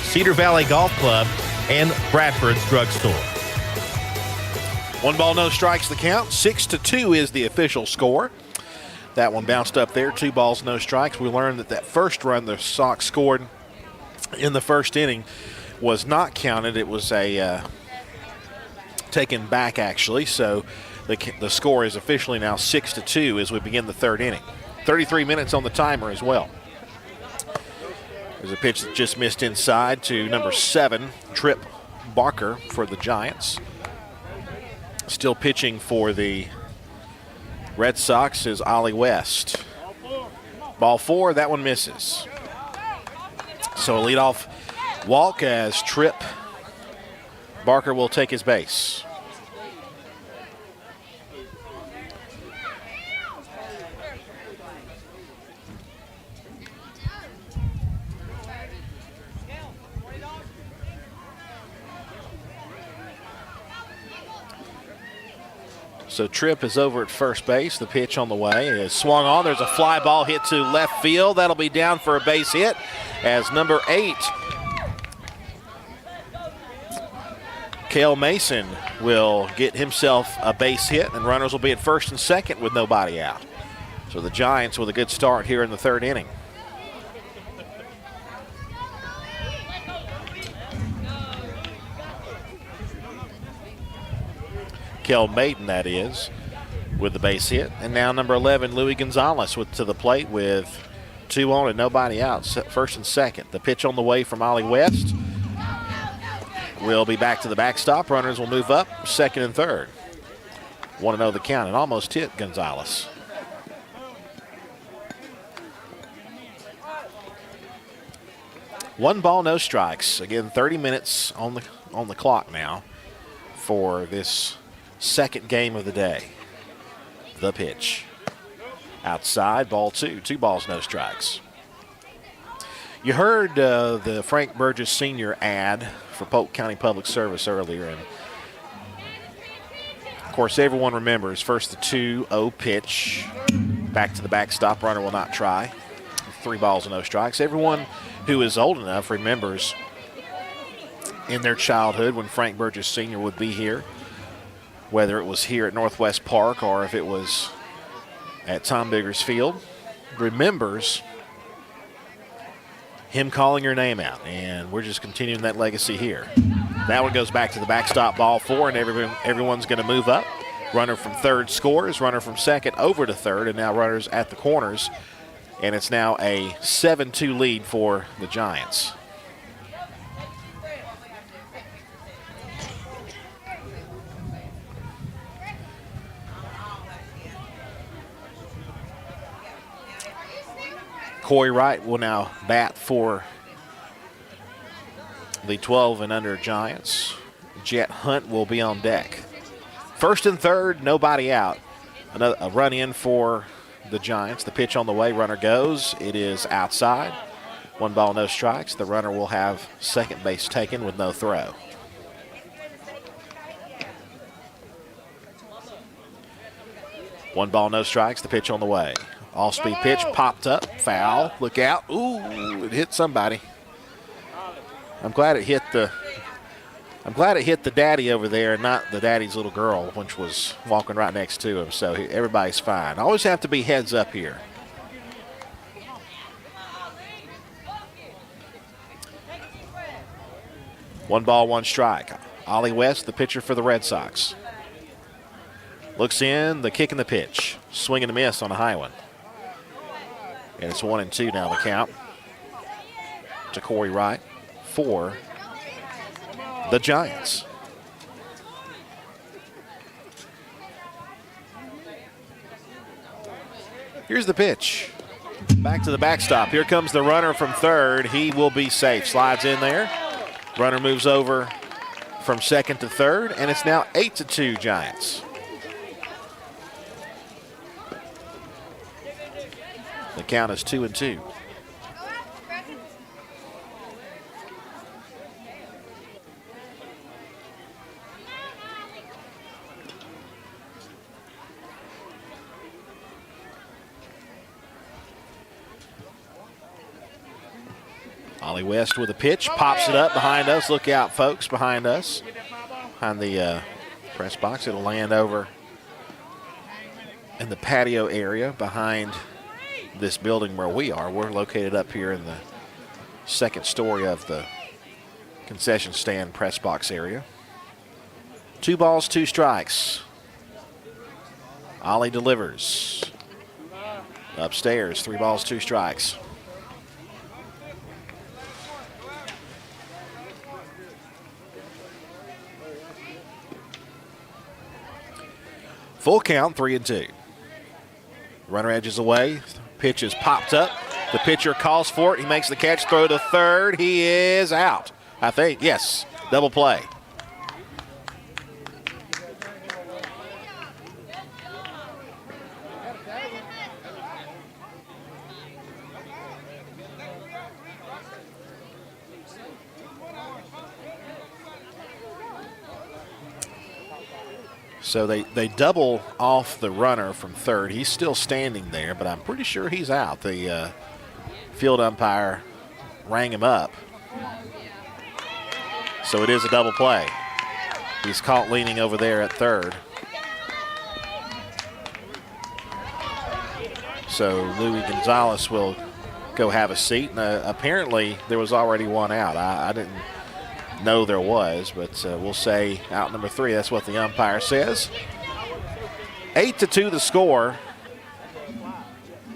Cedar Valley Golf Club, and Bradford's Drugstore. 1 ball, no strikes the count. 6-2 is the official score. That one bounced up there. 2 balls, no strikes. We learned that first run the Sox scored in the first inning was not counted. It was a taken back, actually. So the score is officially now 6-2 as we begin the third inning. 33 minutes on the timer as well. There's a pitch that just missed inside to number 7, Trip Barker for the Giants. Still pitching for the Red Sox is Ollie West. Ball 4, that one misses. So a leadoff walk as Trip Barker will take his base. So Tripp is over at first base. The pitch on the way is swung on. There's a fly ball hit to left field. That'll be down for a base hit as number 8, Cale Mason, will get himself a base hit, and runners will be at first and second with nobody out. So the Giants with a good start here in the third inning. Kel Maiden, that is, with the base hit. And now number 11, Louis Gonzalez, to the plate with 2 on and nobody out, first and second. The pitch on the way from Ollie West will be back to the backstop. Runners will move up, second and third. 1-0 the count, and almost hit Gonzalez. One ball, no strikes. Again, 30 minutes on the clock now for this second game of the day. The pitch. Outside, ball 2. 2 balls, no strikes. You heard the Frank Burgess Sr. ad for Polk County Public Service earlier, and of course everyone remembers first the 2-0 pitch. Back to the backstop, runner will not try. 3 balls and no strikes. Everyone who is old enough remembers in their childhood when Frank Burgess Sr. would be here, whether it was here at Northwest Park or if it was at Tom Biggers Field, remembers him calling your name out, and we're just continuing that legacy here. That one goes back to the backstop, ball 4, and everyone's going to move up. Runner from third scores, runner from second over to third, and now runners at the corners, and it's now a 7-2 lead for the Giants. Corey Wright will now bat for the 12 and under Giants. Jet Hunt will be on deck. First and third, nobody out. A run in for the Giants. The pitch on the way, runner goes. It is outside. 1 ball, no strikes. The runner will have second base taken with no throw. One ball, no strikes. The pitch on the way. All-speed pitch popped up, foul. Look out! Ooh, it hit somebody. I'm glad it hit the daddy over there, and not the daddy's little girl, which was walking right next to him. So everybody's fine. Always have to be heads up here. One ball, one strike. Ollie West, the pitcher for the Red Sox. Looks in, the kick and the pitch. Swing and a miss on a high one. And it's 1-2 now the count to Corey Wright for the Giants. Here's the pitch. Back to the backstop. Here comes the runner from third. He will be safe. Slides in there. Runner moves over from second to third, and it's now 8-2 Giants. The count is 2-2. Ollie West with a pitch, pops it up behind us. Look out, folks, behind us. Behind the press box. It'll land over in the patio area behind this building where we are. We're located up here in the second story of the concession stand press box area. 2 balls, 2 strikes. Ollie delivers. Upstairs, 3 balls, 2 strikes. Full count, 3-2. Runner edges away. Pitch is popped up. The pitcher calls for it. He makes the catch, throw to third. He is out, I think. Yes, double play. So they double off the runner from third. He's still standing there, but I'm pretty sure he's out. The field umpire rang him up. So it is a double play. He's caught leaning over there at third. So Louis Gonzalez will go have a seat. And, apparently there was already one out. I didn't know there was, but we'll say out number 3. That's what the umpire says. 8-2 the score.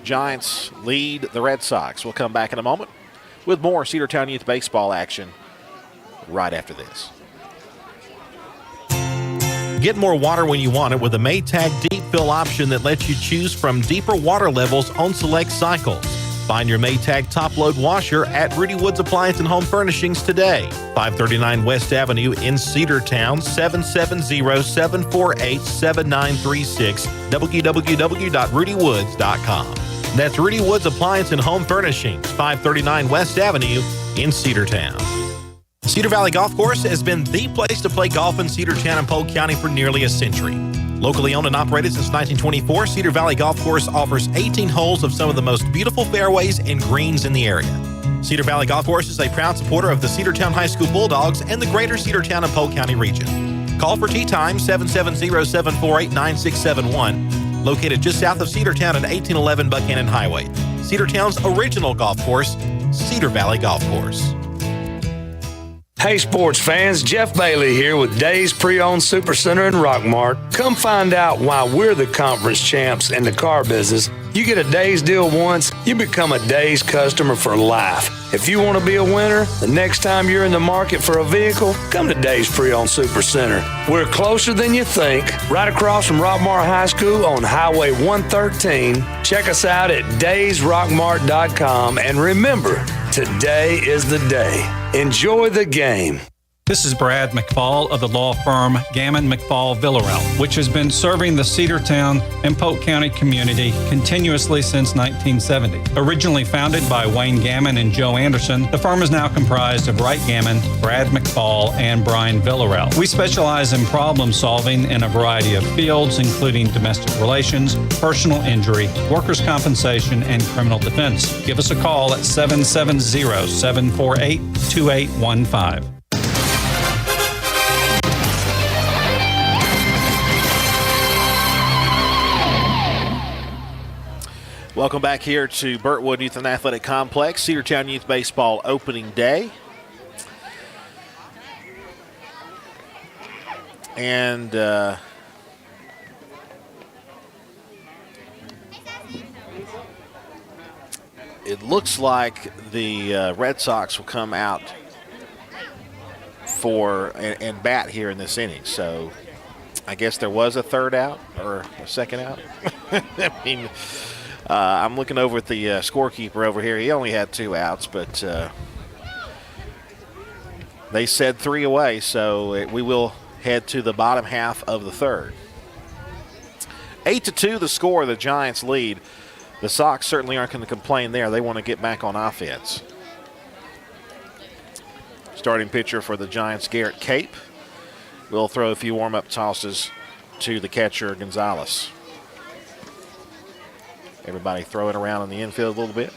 Giants lead the Red Sox. We'll come back in a moment with more Cedartown Youth Baseball action right after this. Get more water when you want it with a Maytag Deep Fill option that lets you choose from deeper water levels on select cycles. Find your Maytag top-load washer at Rudy Woods Appliance and Home Furnishings today. 539 West Avenue in Cedartown, 770-748-7936, www.rudywoods.com. That's Rudy Woods Appliance and Home Furnishings, 539 West Avenue in Cedartown. Cedar Valley Golf Course has been the place to play golf in Cedartown and Polk County for nearly a century. Locally owned and operated since 1924, Cedar Valley Golf Course offers 18 holes of some of the most beautiful fairways and greens in the area. Cedar Valley Golf Course is a proud supporter of the Cedartown High School Bulldogs and the greater Cedartown and Polk County region. Call for tee time 770-748-9671, located just south of Cedartown at 1811 Buchanan Highway. Cedartown's original golf course, Cedar Valley Golf Course. Hey sports fans, Jeff Bailey here with Days Pre-Owned Supercenter in Rockmart. Come find out why we're the conference champs in the car business. You get a Days deal once, you become a Days customer for life. If you want to be a winner, the next time you're in the market for a vehicle, come to Days Pre-Owned Supercenter. We're closer than you think, right across from Rockmart High School on Highway 113. Check us out at daysrockmart.com, and remember, today is the day. Enjoy the game. This is Brad McFall of the law firm Gammon McFall Villarreal, which has been serving the Cedartown and Polk County community continuously since 1970. Originally founded by Wayne Gammon and Joe Anderson, the firm is now comprised of Wright Gammon, Brad McFall, and Brian Villarreal. We specialize in problem solving in a variety of fields, including domestic relations, personal injury, workers' compensation, and criminal defense. Give us a call at 770-748-2815. Welcome back here to Burtwood Youth and Athletic Complex, Cedartown Youth Baseball opening day. And it looks like the Red Sox will come out for and bat here in this inning. So I guess there was a third out or a second out. I mean, I'm looking over at the scorekeeper over here. He only had 2 outs, but they said 3 away, so we will head to the bottom half of the third. 8-2 the score, the Giants lead. The Sox certainly aren't going to complain there. They want to get back on offense. Starting pitcher for the Giants, Garrett Cape, will throw a few warm-up tosses to the catcher, Gonzalez. Everybody throw it around in the infield a little bit.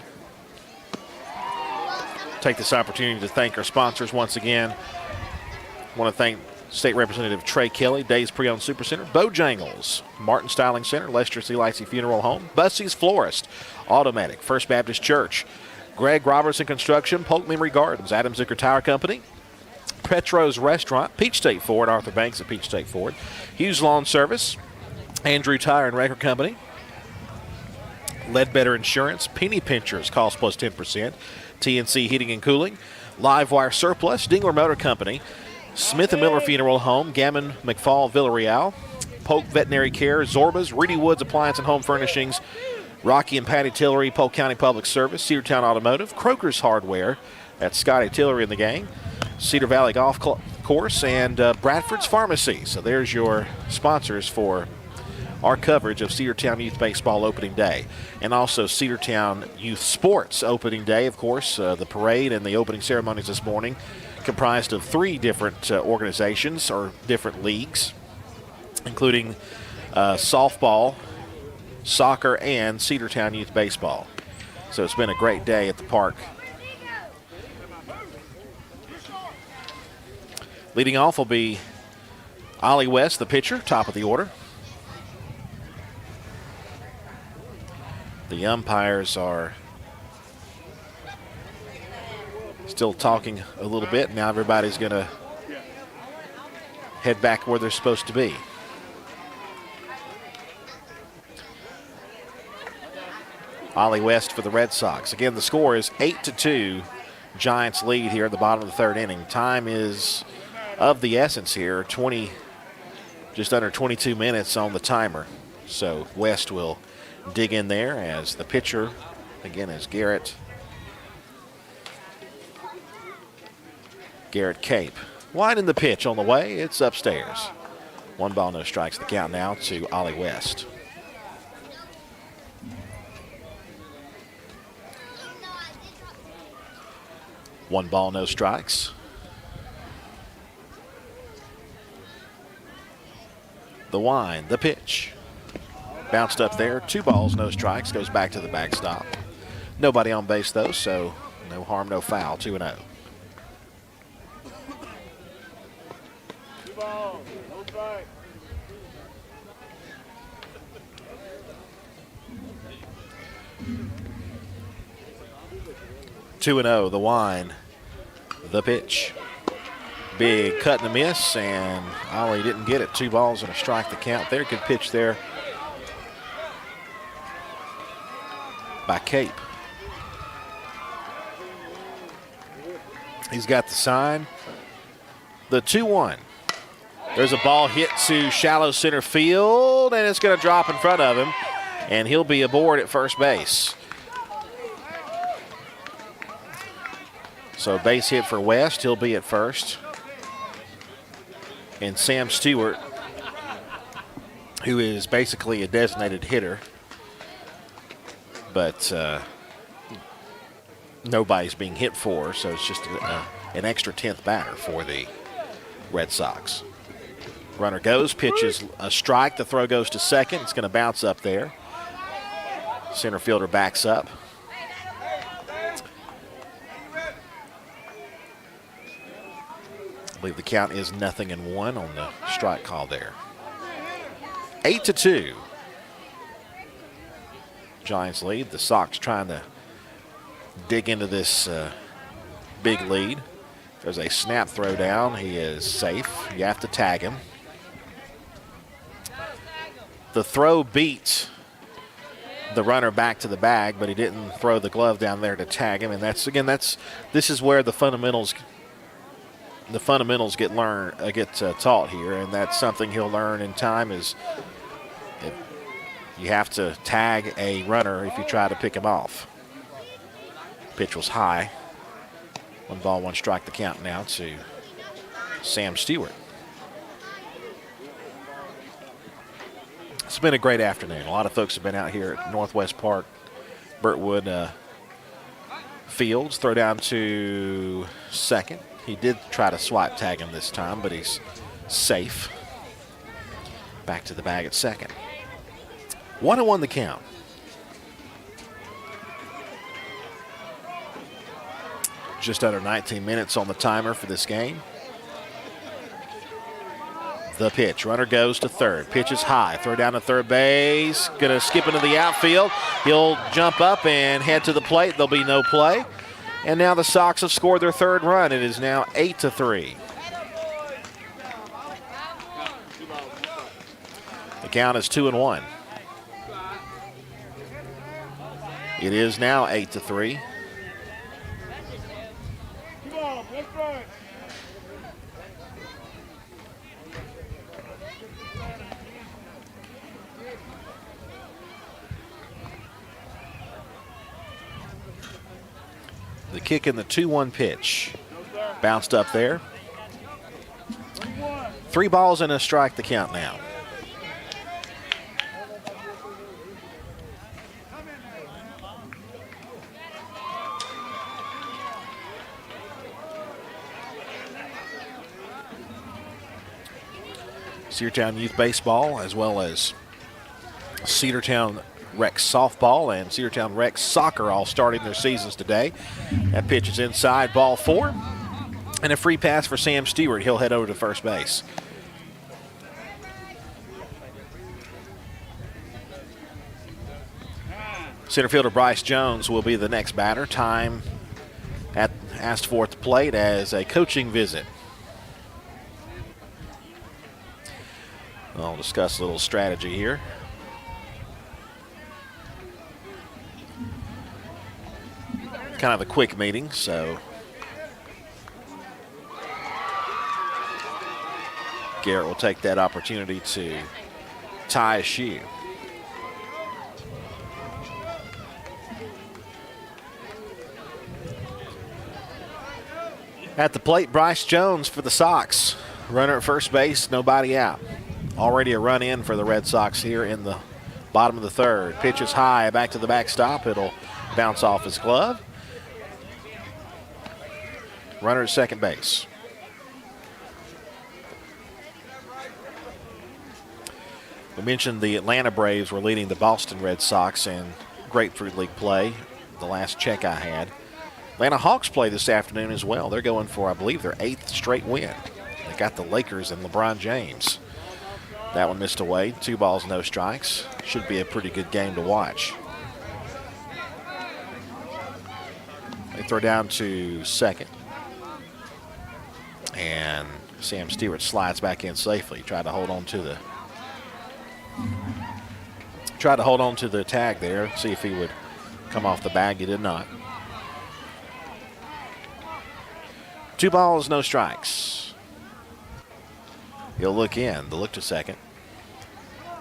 Take this opportunity to thank our sponsors once again. I want to thank State Representative Trey Kelly, Days Pre-Owned Supercenter, Bojangles, Martin Styling Center, Lester C. Lightsey Funeral Home, Bussey's Florist, Automatic, First Baptist Church, Greg Robertson Construction, Polk Memory Gardens, Adam Zucker Tire Company, Petro's Restaurant, Peach State Ford, Arthur Banks at Peach State Ford, Hughes Lawn Service, Andrew Tire and Record Company, Ledbetter Insurance, Penny Pinchers, cost plus 10%, TNC Heating and Cooling, Livewire Surplus, Dingler Motor Company, Smith & Miller Funeral Home, Gammon McFall Villarreal, Polk Veterinary Care, Zorba's, Reedy Woods Appliance and Home Furnishings, Rocky and Patty Tillery, Polk County Public Service, Cedartown Automotive, Kroger's Hardware, that's Scotty Tillery in the gang, Cedar Valley Golf Course, and Bradford's Pharmacy. So there's your sponsors for our coverage of Cedartown Youth Baseball Opening Day. And also Cedartown Youth Sports Opening Day, of course, the parade and the opening ceremonies this morning comprised of 3 different organizations or different leagues, including softball, soccer, and Cedartown Youth Baseball. So it's been a great day at the park. Leading off will be Ollie West, the pitcher, top of the order. The umpires are still talking a little bit. Now everybody's going to head back where they're supposed to be. Ollie West for the Red Sox. Again, the score is 8-2. Giants lead here at the bottom of the 3rd inning. Time is of the essence here. Just under 22 minutes on the timer. So West will dig in there as the pitcher, again, is Garrett Cape. Winding the pitch on the way. It's upstairs. 1 ball, no strikes. The count now to Ollie West. One ball, no strikes. The wind, the pitch. Bounced up there. 2 balls, no strikes. Goes back to the backstop. Nobody on base, though, so no harm, no foul. 2-0. 2 balls, no strike. Two and 0, the wind, the pitch. Big cut and a miss, and Ollie didn't get it. 2 balls and a strike, the count there. Good pitch there by Cape. He's got the sign. The 2-1. There's a ball hit to shallow center field, and it's going to drop in front of him, and he'll be aboard at first base. So base hit for West. He'll be at first. And Sam Stewart, who is basically a designated hitter, but nobody's being hit for, so it's just an extra 10th batter for the Red Sox. Runner goes, pitches a strike. The throw goes to second. It's going to bounce up there. Center fielder backs up. I believe the count is 0-1 on the strike call there. 8-2. Giants lead. The Sox trying to dig into this big lead. There's a snap throw down. He is safe. You have to tag him. The throw beat the runner back to the bag, but he didn't throw the glove down there to tag him. And this is where the fundamentals get taught here, and that's something he'll learn in time. Is you have to tag a runner if you try to pick him off. Pitch was high. 1 ball, 1 strike, the count now to Sam Stewart. It's been a great afternoon. A lot of folks have been out here at Northwest Park, Burtwood Fields. Throw down to second. He did try to swipe tag him this time, but he's safe. Back to the bag at second. 1-1 the count. Just under 19 minutes on the timer for this game. The pitch. Runner goes to third. Pitch is high. Throw down to third base. Going to skip into the outfield. He'll jump up and head to the plate. There'll be no play. And now the Sox have scored their third run. It is now 8-3. The count is 2-1. It is now 8-3. The kick in the 2-1 pitch. Bounced up there. 3 balls and a strike the count now. Cedartown Youth Baseball, as well as Cedartown Rec Softball and Cedartown Rec Soccer, all starting their seasons today. That pitch is inside, ball 4. And a free pass for Sam Stewart. He'll head over to first base. Center fielder Bryce Jones will be the next batter. Time asked for at the plate as a coaching visit. I'll discuss a little strategy here. Kind of a quick meeting, so Garrett will take that opportunity to tie a shoe. At the plate, Bryce Jones for the Sox. Runner at first base, nobody out. Already a run in for the Red Sox here in the bottom of the third. Pitch is high, back to the backstop. It'll bounce off his glove. Runner at second base. We mentioned the Atlanta Braves were leading the Boston Red Sox in Grapefruit League play, the last check I had. Atlanta Hawks play this afternoon as well. They're going for, I believe, their 8th straight win. They got the Lakers and LeBron James. That one missed away. 2 balls, no strikes. Should be a pretty good game to watch. They throw down to second. And Sam Stewart slides back in safely. Tried to hold on to the tag there, see if he would come off the bag. He did not. 2 balls, no strikes. He'll look in. The look to second.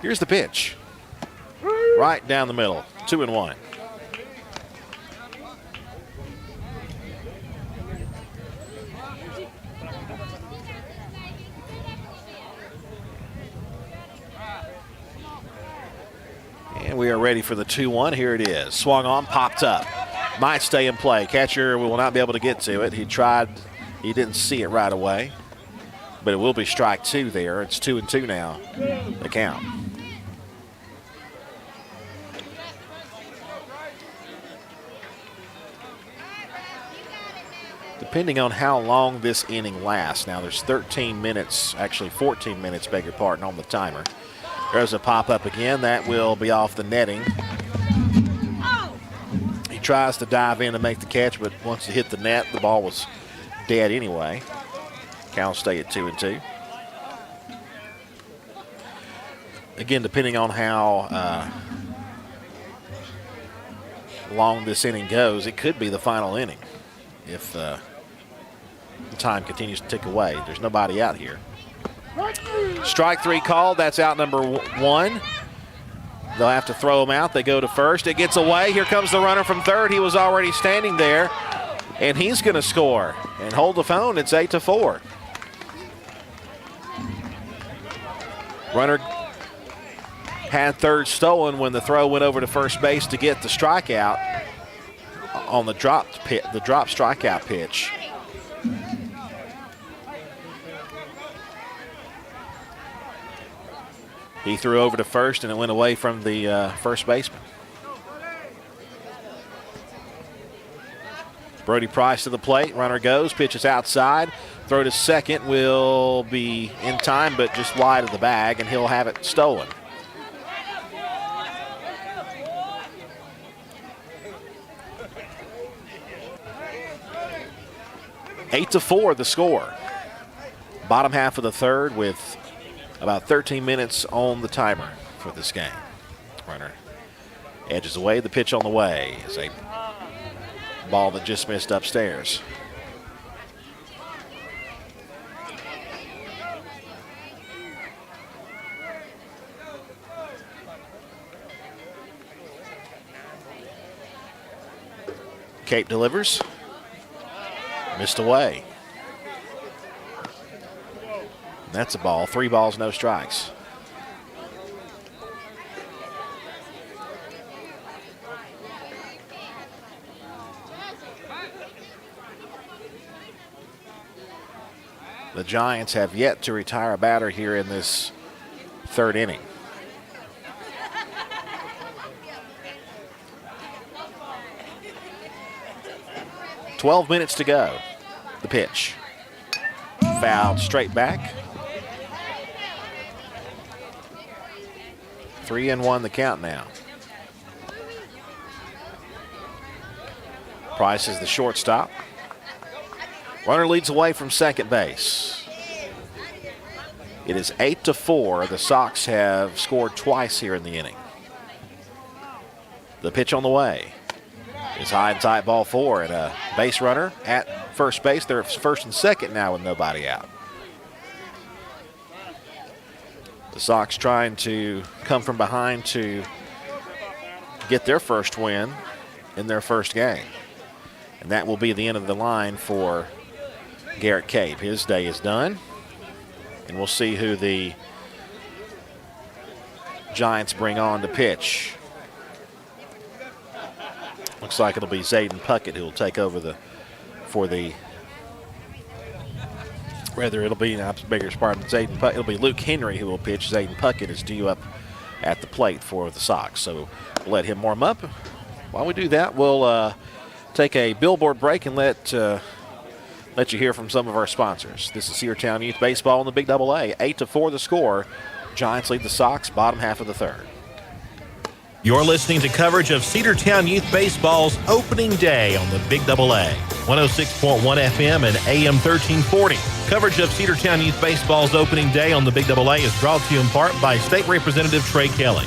Here's the pitch. Right down the middle. 2-1. And we are ready for the 2-1. Here it is. Swung on, popped up. Might stay in play. Catcher will not be able to get to it. He tried. He didn't see it right away. But it will be strike 2 there. It's 2-2 now, the count. Depending on how long this inning lasts. Now there's 13 minutes, actually 14 minutes, beg your pardon, on the timer. There's a pop-up again. That will be off the netting. He tries to dive in to make the catch, but once he hit the net, the ball was dead anyway. Count will stay at 2-2. Again, depending on how long this inning goes, it could be the final inning if the time continues to tick away. There's nobody out here. Strike 3 called. That's out number 1. They'll have to throw him out. They go to first. It gets away. Here comes the runner from third. He was already standing there, and he's going to score and hold the phone. It's 8-4. Runner had third stolen when the throw went over to first base to get the strikeout on the drop strikeout pitch. He threw over to first, and it went away from the first baseman. Brody Price to the plate. Runner goes, pitches outside. Throw to second will be in time, but just wide of the bag, and he'll have it stolen. Eight to 4 the score. Bottom half of the third with about 13 minutes on the timer for this game. Runner edges away. The pitch on the way is a ball that just missed upstairs. Cape delivers. Missed away. That's a ball. 3 balls, no strikes. The Giants have yet to retire a batter here in this third inning. "12 minutes to go." The pitch. Fouled straight back. 3-1 the count now. Price is the shortstop. Runner leads away from second base. It is 8 to 4. The Sox have scored twice here in the inning. The pitch on the way is high and tight, ball 4, and a base runner at first base. They're first and second now with nobody out. The Sox trying to come from behind to get their first win in their first game. And that will be the end of the line for Garrett Cape. His day is done. And we'll see who the Giants bring on to pitch. Looks like it'll be Zayden Puckett who will take over it'll be Luke Henry who will pitch. Zayden Puckett is due up at the plate for the Sox. So we'll let him warm up. While we do that, we'll take a billboard break and let you hear from some of our sponsors. This is Cedartown Youth Baseball in the Big Double A. 8 to 4 the score. Giants lead the Sox, bottom half of the third. You're listening to coverage of Cedartown Youth Baseball's opening day on the Big Double A. 106.1 FM and AM 1340. Coverage of Cedartown Youth Baseball's opening day on the Big Double A is brought to you in part by State Representative Trey Kelly,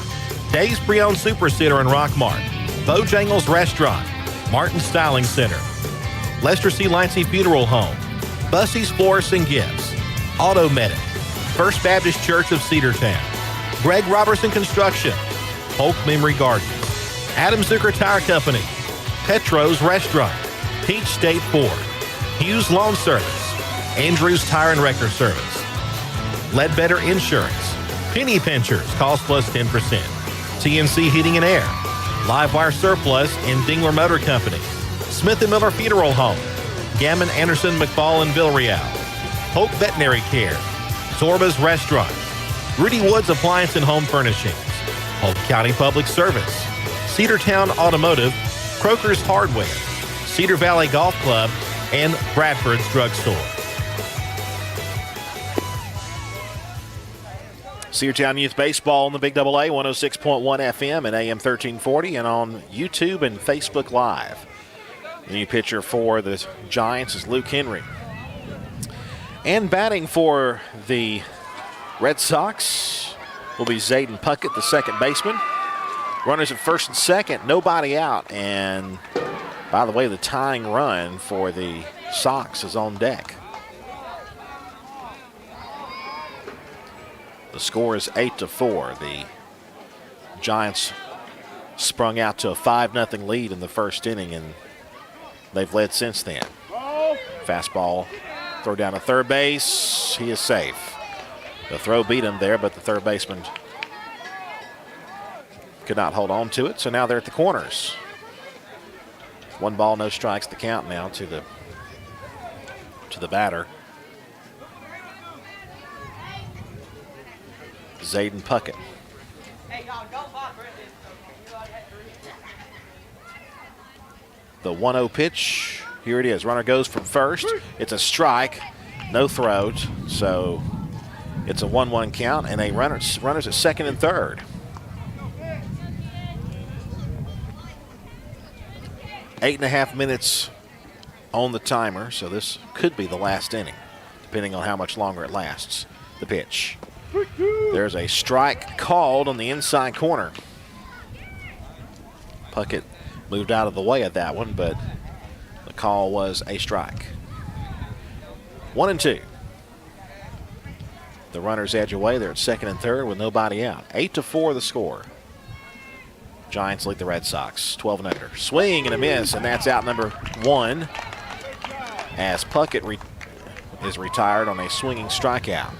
Dave's Pre-Owned Super Center in Rockmart, Bojangles Restaurant, Martin Styling Center, Lester C. Lancey Funeral Home, Bussey's Florists and Gifts, Auto Medic, First Baptist Church of Cedartown, Greg Robertson Construction, Polk Memory Gardens, Adam Zucker Tire Company, Petro's Restaurant, Peach State Ford, Hughes Lawn Service, Andrews Tire and Wrecker Service, Ledbetter Insurance, Penny Pinchers, cost plus 10%, TNC Heating and Air, Livewire Surplus and Dingler Motor Company, Smith & Miller Funeral Home, Gammon, Anderson, McFall, and Villarreal, Hope Veterinary Care, Zorba's Restaurant, Rudy Woods Appliance and Home Furnishings, Polk County Public Service, Cedartown Automotive, Croker's Hardware, Cedar Valley Golf Club, and Bradford's Drugstore. Cedartown Youth Baseball in the Big Double A, 106.1 FM and AM 1340, and on YouTube and Facebook Live. The new pitcher for the Giants is Luke Henry. And batting for the Red Sox will be Zayden Puckett, the second baseman. Runners at first and second, nobody out. And by the way, the tying run for the Sox is on deck. The score is 8 to 4. The Giants sprung out to a 5-0 lead in the first inning, and they've led since then. Fastball, throw down to third base. He is safe. The throw beat him there, but the third baseman could not hold on to it. So now they're at the corners. 1 ball, no strikes the count now to the batter. Zayden Puckett. The 1-0 pitch Here it is. Runner goes from first. It's a strike. No throws. So it's a 1-1 count, and runners at second and third. 8.5 minutes on the timer, so this could be the last inning, depending on how much longer it lasts. The pitch. There's a strike called on the inside corner. Puckett moved out of the way of that one, but the call was a strike. 1-2. The runners edge away. They're at second and third with nobody out. 8-4 the score. Giants lead the Red Sox, 12 and under. Swing and a miss, and that's out number 1 as Puckett is retired on a swinging strikeout.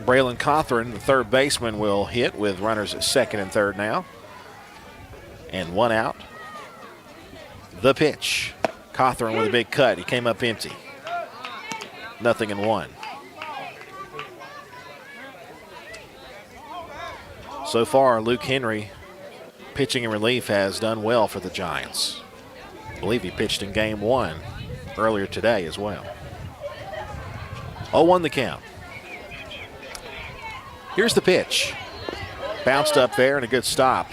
Braylon Cawthorn, the third baseman, will hit with runners at second and third now. And 1 out. The pitch. Cawthorn with a big cut. He came up empty. 0-1. So far, Luke Henry, pitching in relief, has done well for the Giants. I believe he pitched in game 1 earlier today as well. 0-1 the count. Here's the pitch. Bounced up there and a good stop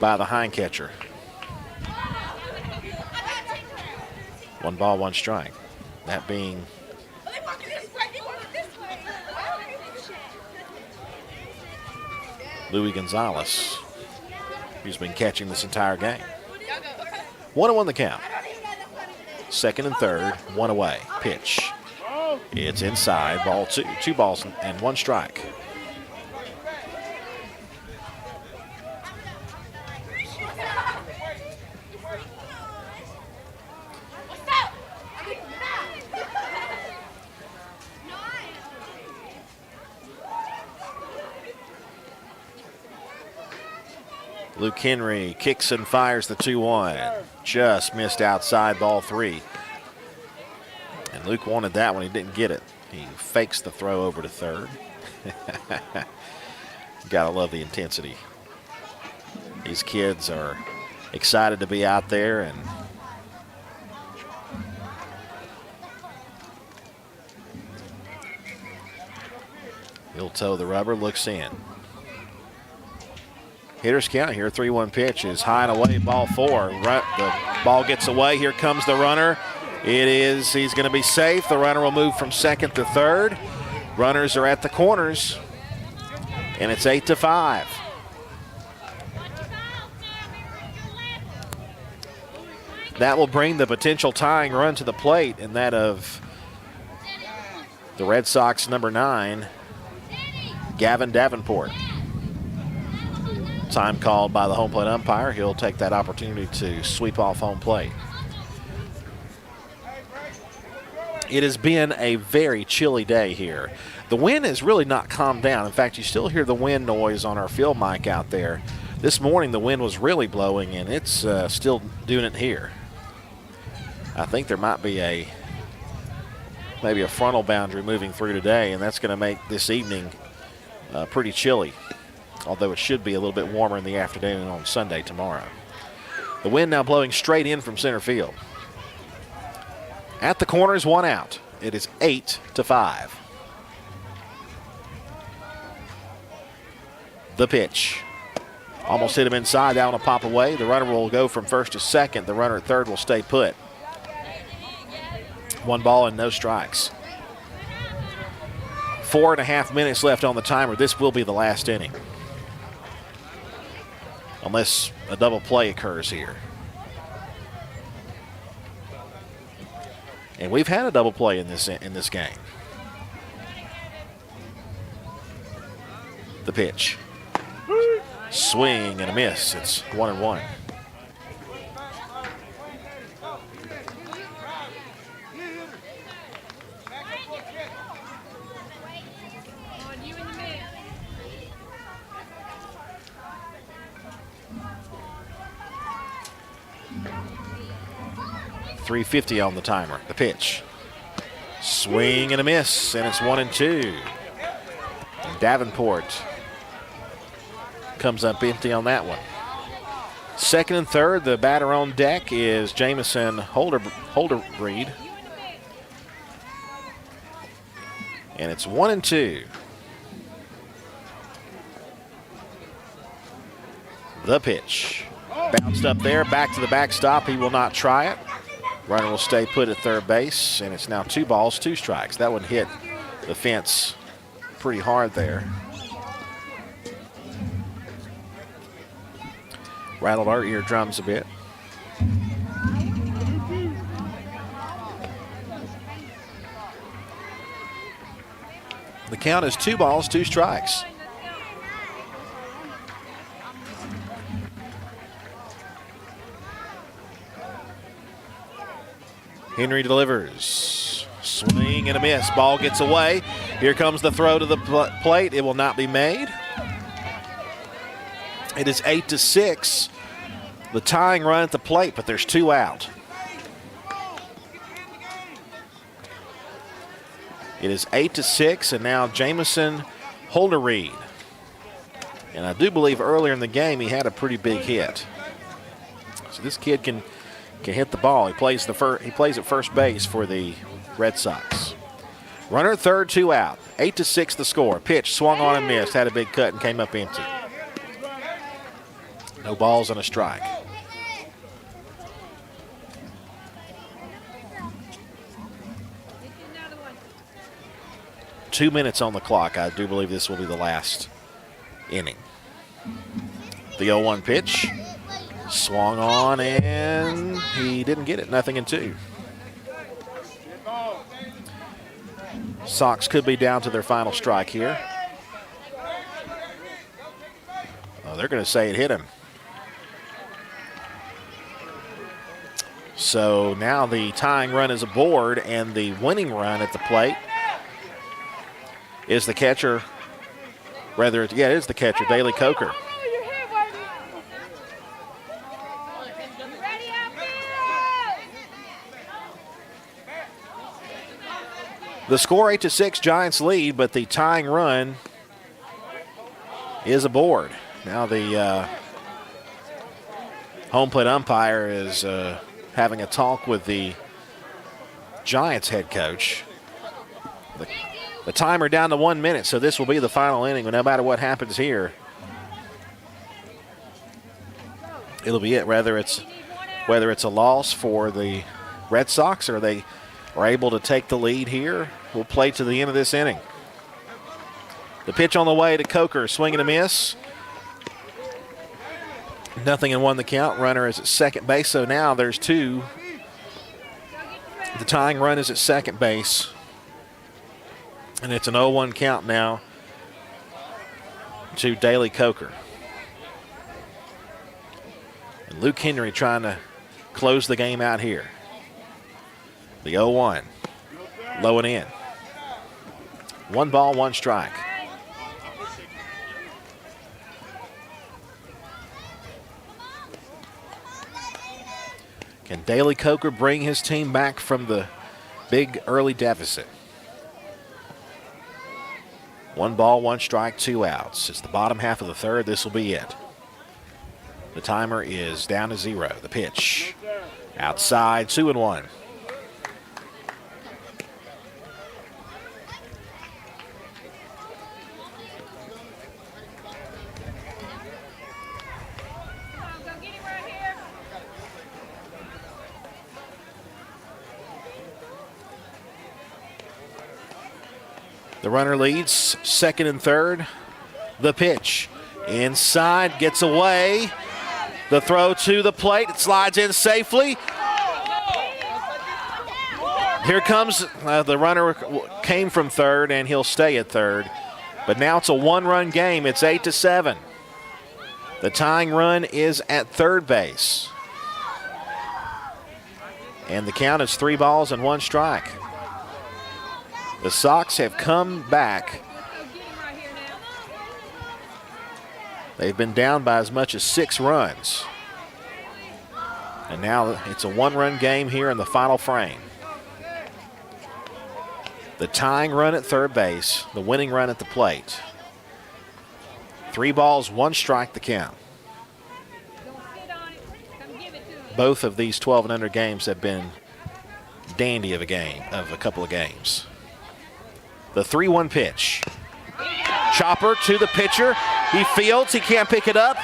by the hind catcher. 1 ball, 1 strike. That being Louis Gonzalez, who's been catching this entire game. 1-1 the count. Second and third, 1 away. Pitch. It's inside, ball 2. 2 balls and 1 strike. Luke Henry kicks and fires the 2-1. Just missed outside, ball 3. And Luke wanted that one. He didn't get it. He fakes the throw over to third. Gotta love the intensity. These kids are excited to be out there, and he'll toe the rubber, looks in. Hitters count here. 3-1 pitch is high and away, ball 4. The ball gets away. Here comes the runner. He's going to be safe. The runner will move from second to third. Runners are at the corners, and it's 8-5. That will bring the potential tying run to the plate, and that of the Red Sox number 9, Gavin Davenport. Time called by the home plate umpire. He'll take that opportunity to sweep off home plate. It has been a very chilly day here. The wind has really not calmed down. In fact, you still hear the wind noise on our field mic out there. This morning the wind was really blowing, and it's still doing it here. I think there might be maybe a frontal boundary moving through today, and that's going to make this evening pretty chilly, although it should be a little bit warmer in the afternoon on Sunday tomorrow. The wind now blowing straight in from center field. At the corners, 1 out. It is 8-5. The pitch. Almost hit him inside, down a pop away. The runner will go from first to second. The runner at third will stay put. 1 ball and no strikes. 4.5 minutes left on the timer. This will be the last inning, unless a double play occurs here. And we've had a double play in this game. The pitch. Swing and a miss. It's 1-1. .350 on the timer. The pitch. Swing and a miss, and it's 1-2. And Davenport comes up empty on that one. Second and third, the batter on deck is Jamison Holderreed. And it's 1-2. The pitch. Bounced up there, back to the backstop. He will not try it. Runner will stay put at third base, and it's now 2 balls, 2 strikes. That one hit the fence pretty hard there. Rattled our eardrums a bit. The count is 2 balls, 2 strikes. Henry delivers. Swing and a miss. Ball gets away. Here comes the throw to the plate. It will not be made. It is 8-6. The tying run at the plate, but there's 2 out. It is 8-6, and now Jamison Holderreed. And I do believe earlier in the game he had a pretty big hit. So this kid can hit the ball. He plays at first base for the Red Sox. Runner at third, 2 out. 8-6 the score. Pitch swung on and missed. Had a big cut and came up empty. No balls and a strike. Two minutes on the clock. I do believe this will be the last inning. The 0-1 pitch. Swung on and he didn't get it. 0-2. Sox could be down to their final strike here. Oh, they're going to say it hit him. So now the tying run is aboard, and the winning run at the plate is the catcher. It is the catcher, Daley Coker. The score 8-6, Giants lead, but the tying run is aboard. Now the home plate umpire is having a talk with the Giants head coach. The timer down to 1 minute, so this will be the final inning. No matter what happens here, it'll be it. Whether it's a loss for the Red Sox or they are able to take the lead here, we'll play to the end of this inning. The pitch on the way to Coker, swing and a miss. 0-1 the count. Runner is at second base, so now there's 2. The tying run is at second base. And it's an 0-1 count now to Daley Coker. And Luke Henry trying to close the game out here. The 0-1. Low and in. 1 ball, 1 strike. Can Daley Coker bring his team back from the big early deficit? 1 ball, 1 strike, 2 outs. It's the bottom half of the third. This will be it. The timer is down to 0. The pitch. Outside, 2-1. The runner leads, second and third. The pitch. Inside, gets away. The throw to the plate. It slides in safely. Here comes the runner came from third, and he'll stay at third. But now it's a 1-run game. It's 8-7. The tying run is at third base. And the count is 3 balls and 1 strike. The Sox have come back. They've been down by as much as 6 runs. And now it's a 1-run game here in the final frame. The tying run at third base, the winning run at the plate. 3 balls, 1 strike the count. Both of these 12 and under games have been dandy of a couple of games. The 3-1 pitch. Chopper to the pitcher. He fields, he can't pick it up.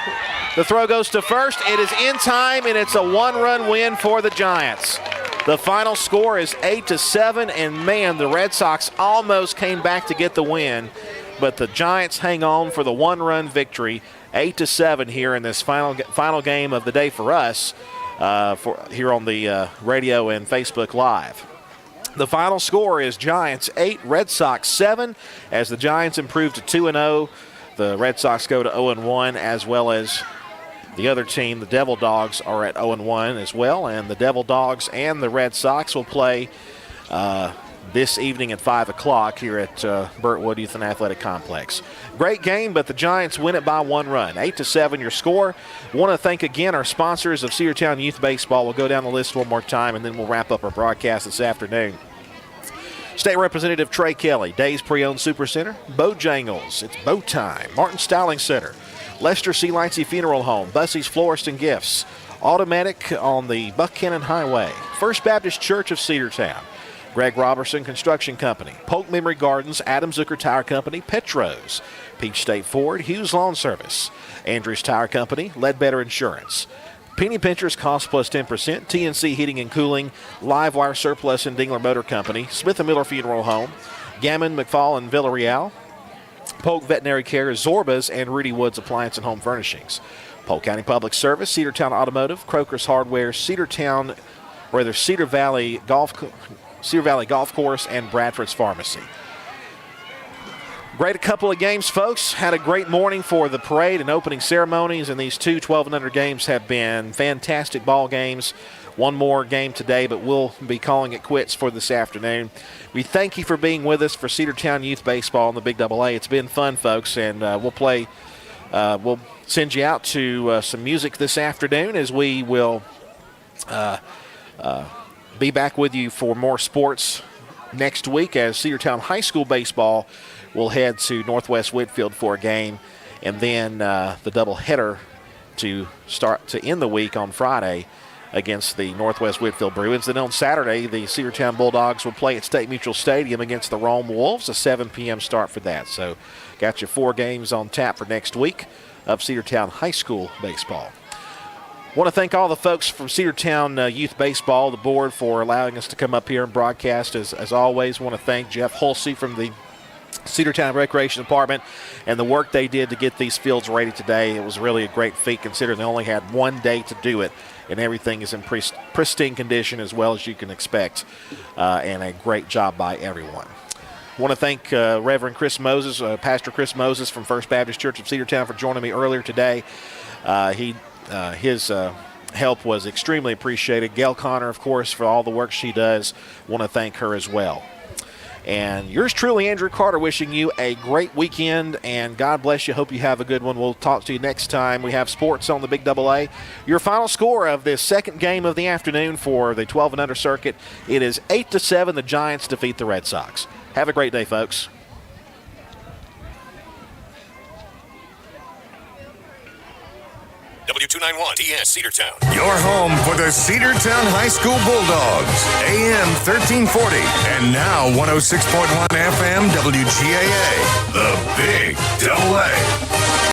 The throw goes to first. It is in time, and it's a 1-run win for the Giants. The final score is 8-7, and man, the Red Sox almost came back to get the win, but the Giants hang on for the 1-run victory, 8-7 here in this final game of the day for us here on the radio and Facebook Live. The final score is Giants 8, Red Sox 7, as the Giants improve to 2-0. The Red Sox go to 0-1, as well as the other team, the Devil Dogs, are at 0-1 as well, and the Devil Dogs and the Red Sox will play this evening at 5 o'clock here at Burtwood Youth and Athletic Complex. Great game, but the Giants win it by 1 run. 8-7 your score. Want to thank again our sponsors of Cedartown Youth Baseball. We'll go down the list one more time, and then we'll wrap up our broadcast this afternoon. State Representative Trey Kelly, Days Pre-Owned Supercenter, Bojangles, it's Bow Time, Martin Styling Center, Lester C. Lightsey Funeral Home, Bussey's Florist and Gifts, Automatic on the Buckhannon Highway, First Baptist Church of Cedartown, Greg Robertson Construction Company, Polk Memory Gardens, Adam Zucker Tire Company, Petros, Peach State Ford, Hughes Lawn Service, Andrews Tire Company, Ledbetter Insurance, Penny Pinchers cost plus 10%, TNC Heating and Cooling, Livewire Surplus and Dingler Motor Company, Smith & Miller Funeral Home, Gammon, McFall and Villarreal, Polk Veterinary Care, Zorbas, and Rudy Woods Appliance and Home Furnishings. Polk County Public Service, Cedartown Automotive, Croker's Hardware, Cedar Valley Golf Course, and Bradford's Pharmacy. Great couple of games, folks. Had a great morning for the parade and opening ceremonies, and these 2 12 and under games have been fantastic ball games. One more game today, but we'll be calling it quits for this afternoon. We thank you for being with us for Cedartown Youth Baseball in the Big AA. It's been fun, folks, and we'll send you out to some music this afternoon, as we will be back with you for more sports next week, as Cedartown High School Baseball will head to Northwest Whitfield for a game, and then the doubleheader to end the week on Friday against the Northwest Whitfield Bruins. Then on Saturday, the Cedartown Bulldogs will play at State Mutual Stadium against the Rome Wolves, a 7 p.m. start for that. So got you 4 games on tap for next week of Cedartown High School Baseball. Want to thank all the folks from Cedartown Youth Baseball, the board, for allowing us to come up here and broadcast. As always, want to thank Jeff Hulsey from the Cedartown Recreation Department and the work they did to get these fields ready today. It was really a great feat, considering they only had 1 day to do it, and everything is in pristine condition as well as you can expect, and a great job by everyone. Want to thank Reverend Chris Moses, Pastor Chris Moses from First Baptist Church of Cedartown, for joining me earlier today. His help was extremely appreciated. Gail Connor, of course, for all the work she does, want to thank her as well. And yours truly, Andrew Carter, wishing you a great weekend, and God bless you. Hope you have a good one. We'll talk to you next time. We have sports on the Big AA. Your final score of this second game of the afternoon for the 12 and under circuit, it is 8-7. The Giants defeat the Red Sox. Have a great day, folks. W291 TS Cedartown. Your home for the Cedartown High School Bulldogs. AM 1340 and now 106.1 FM WGAA. The Big AA.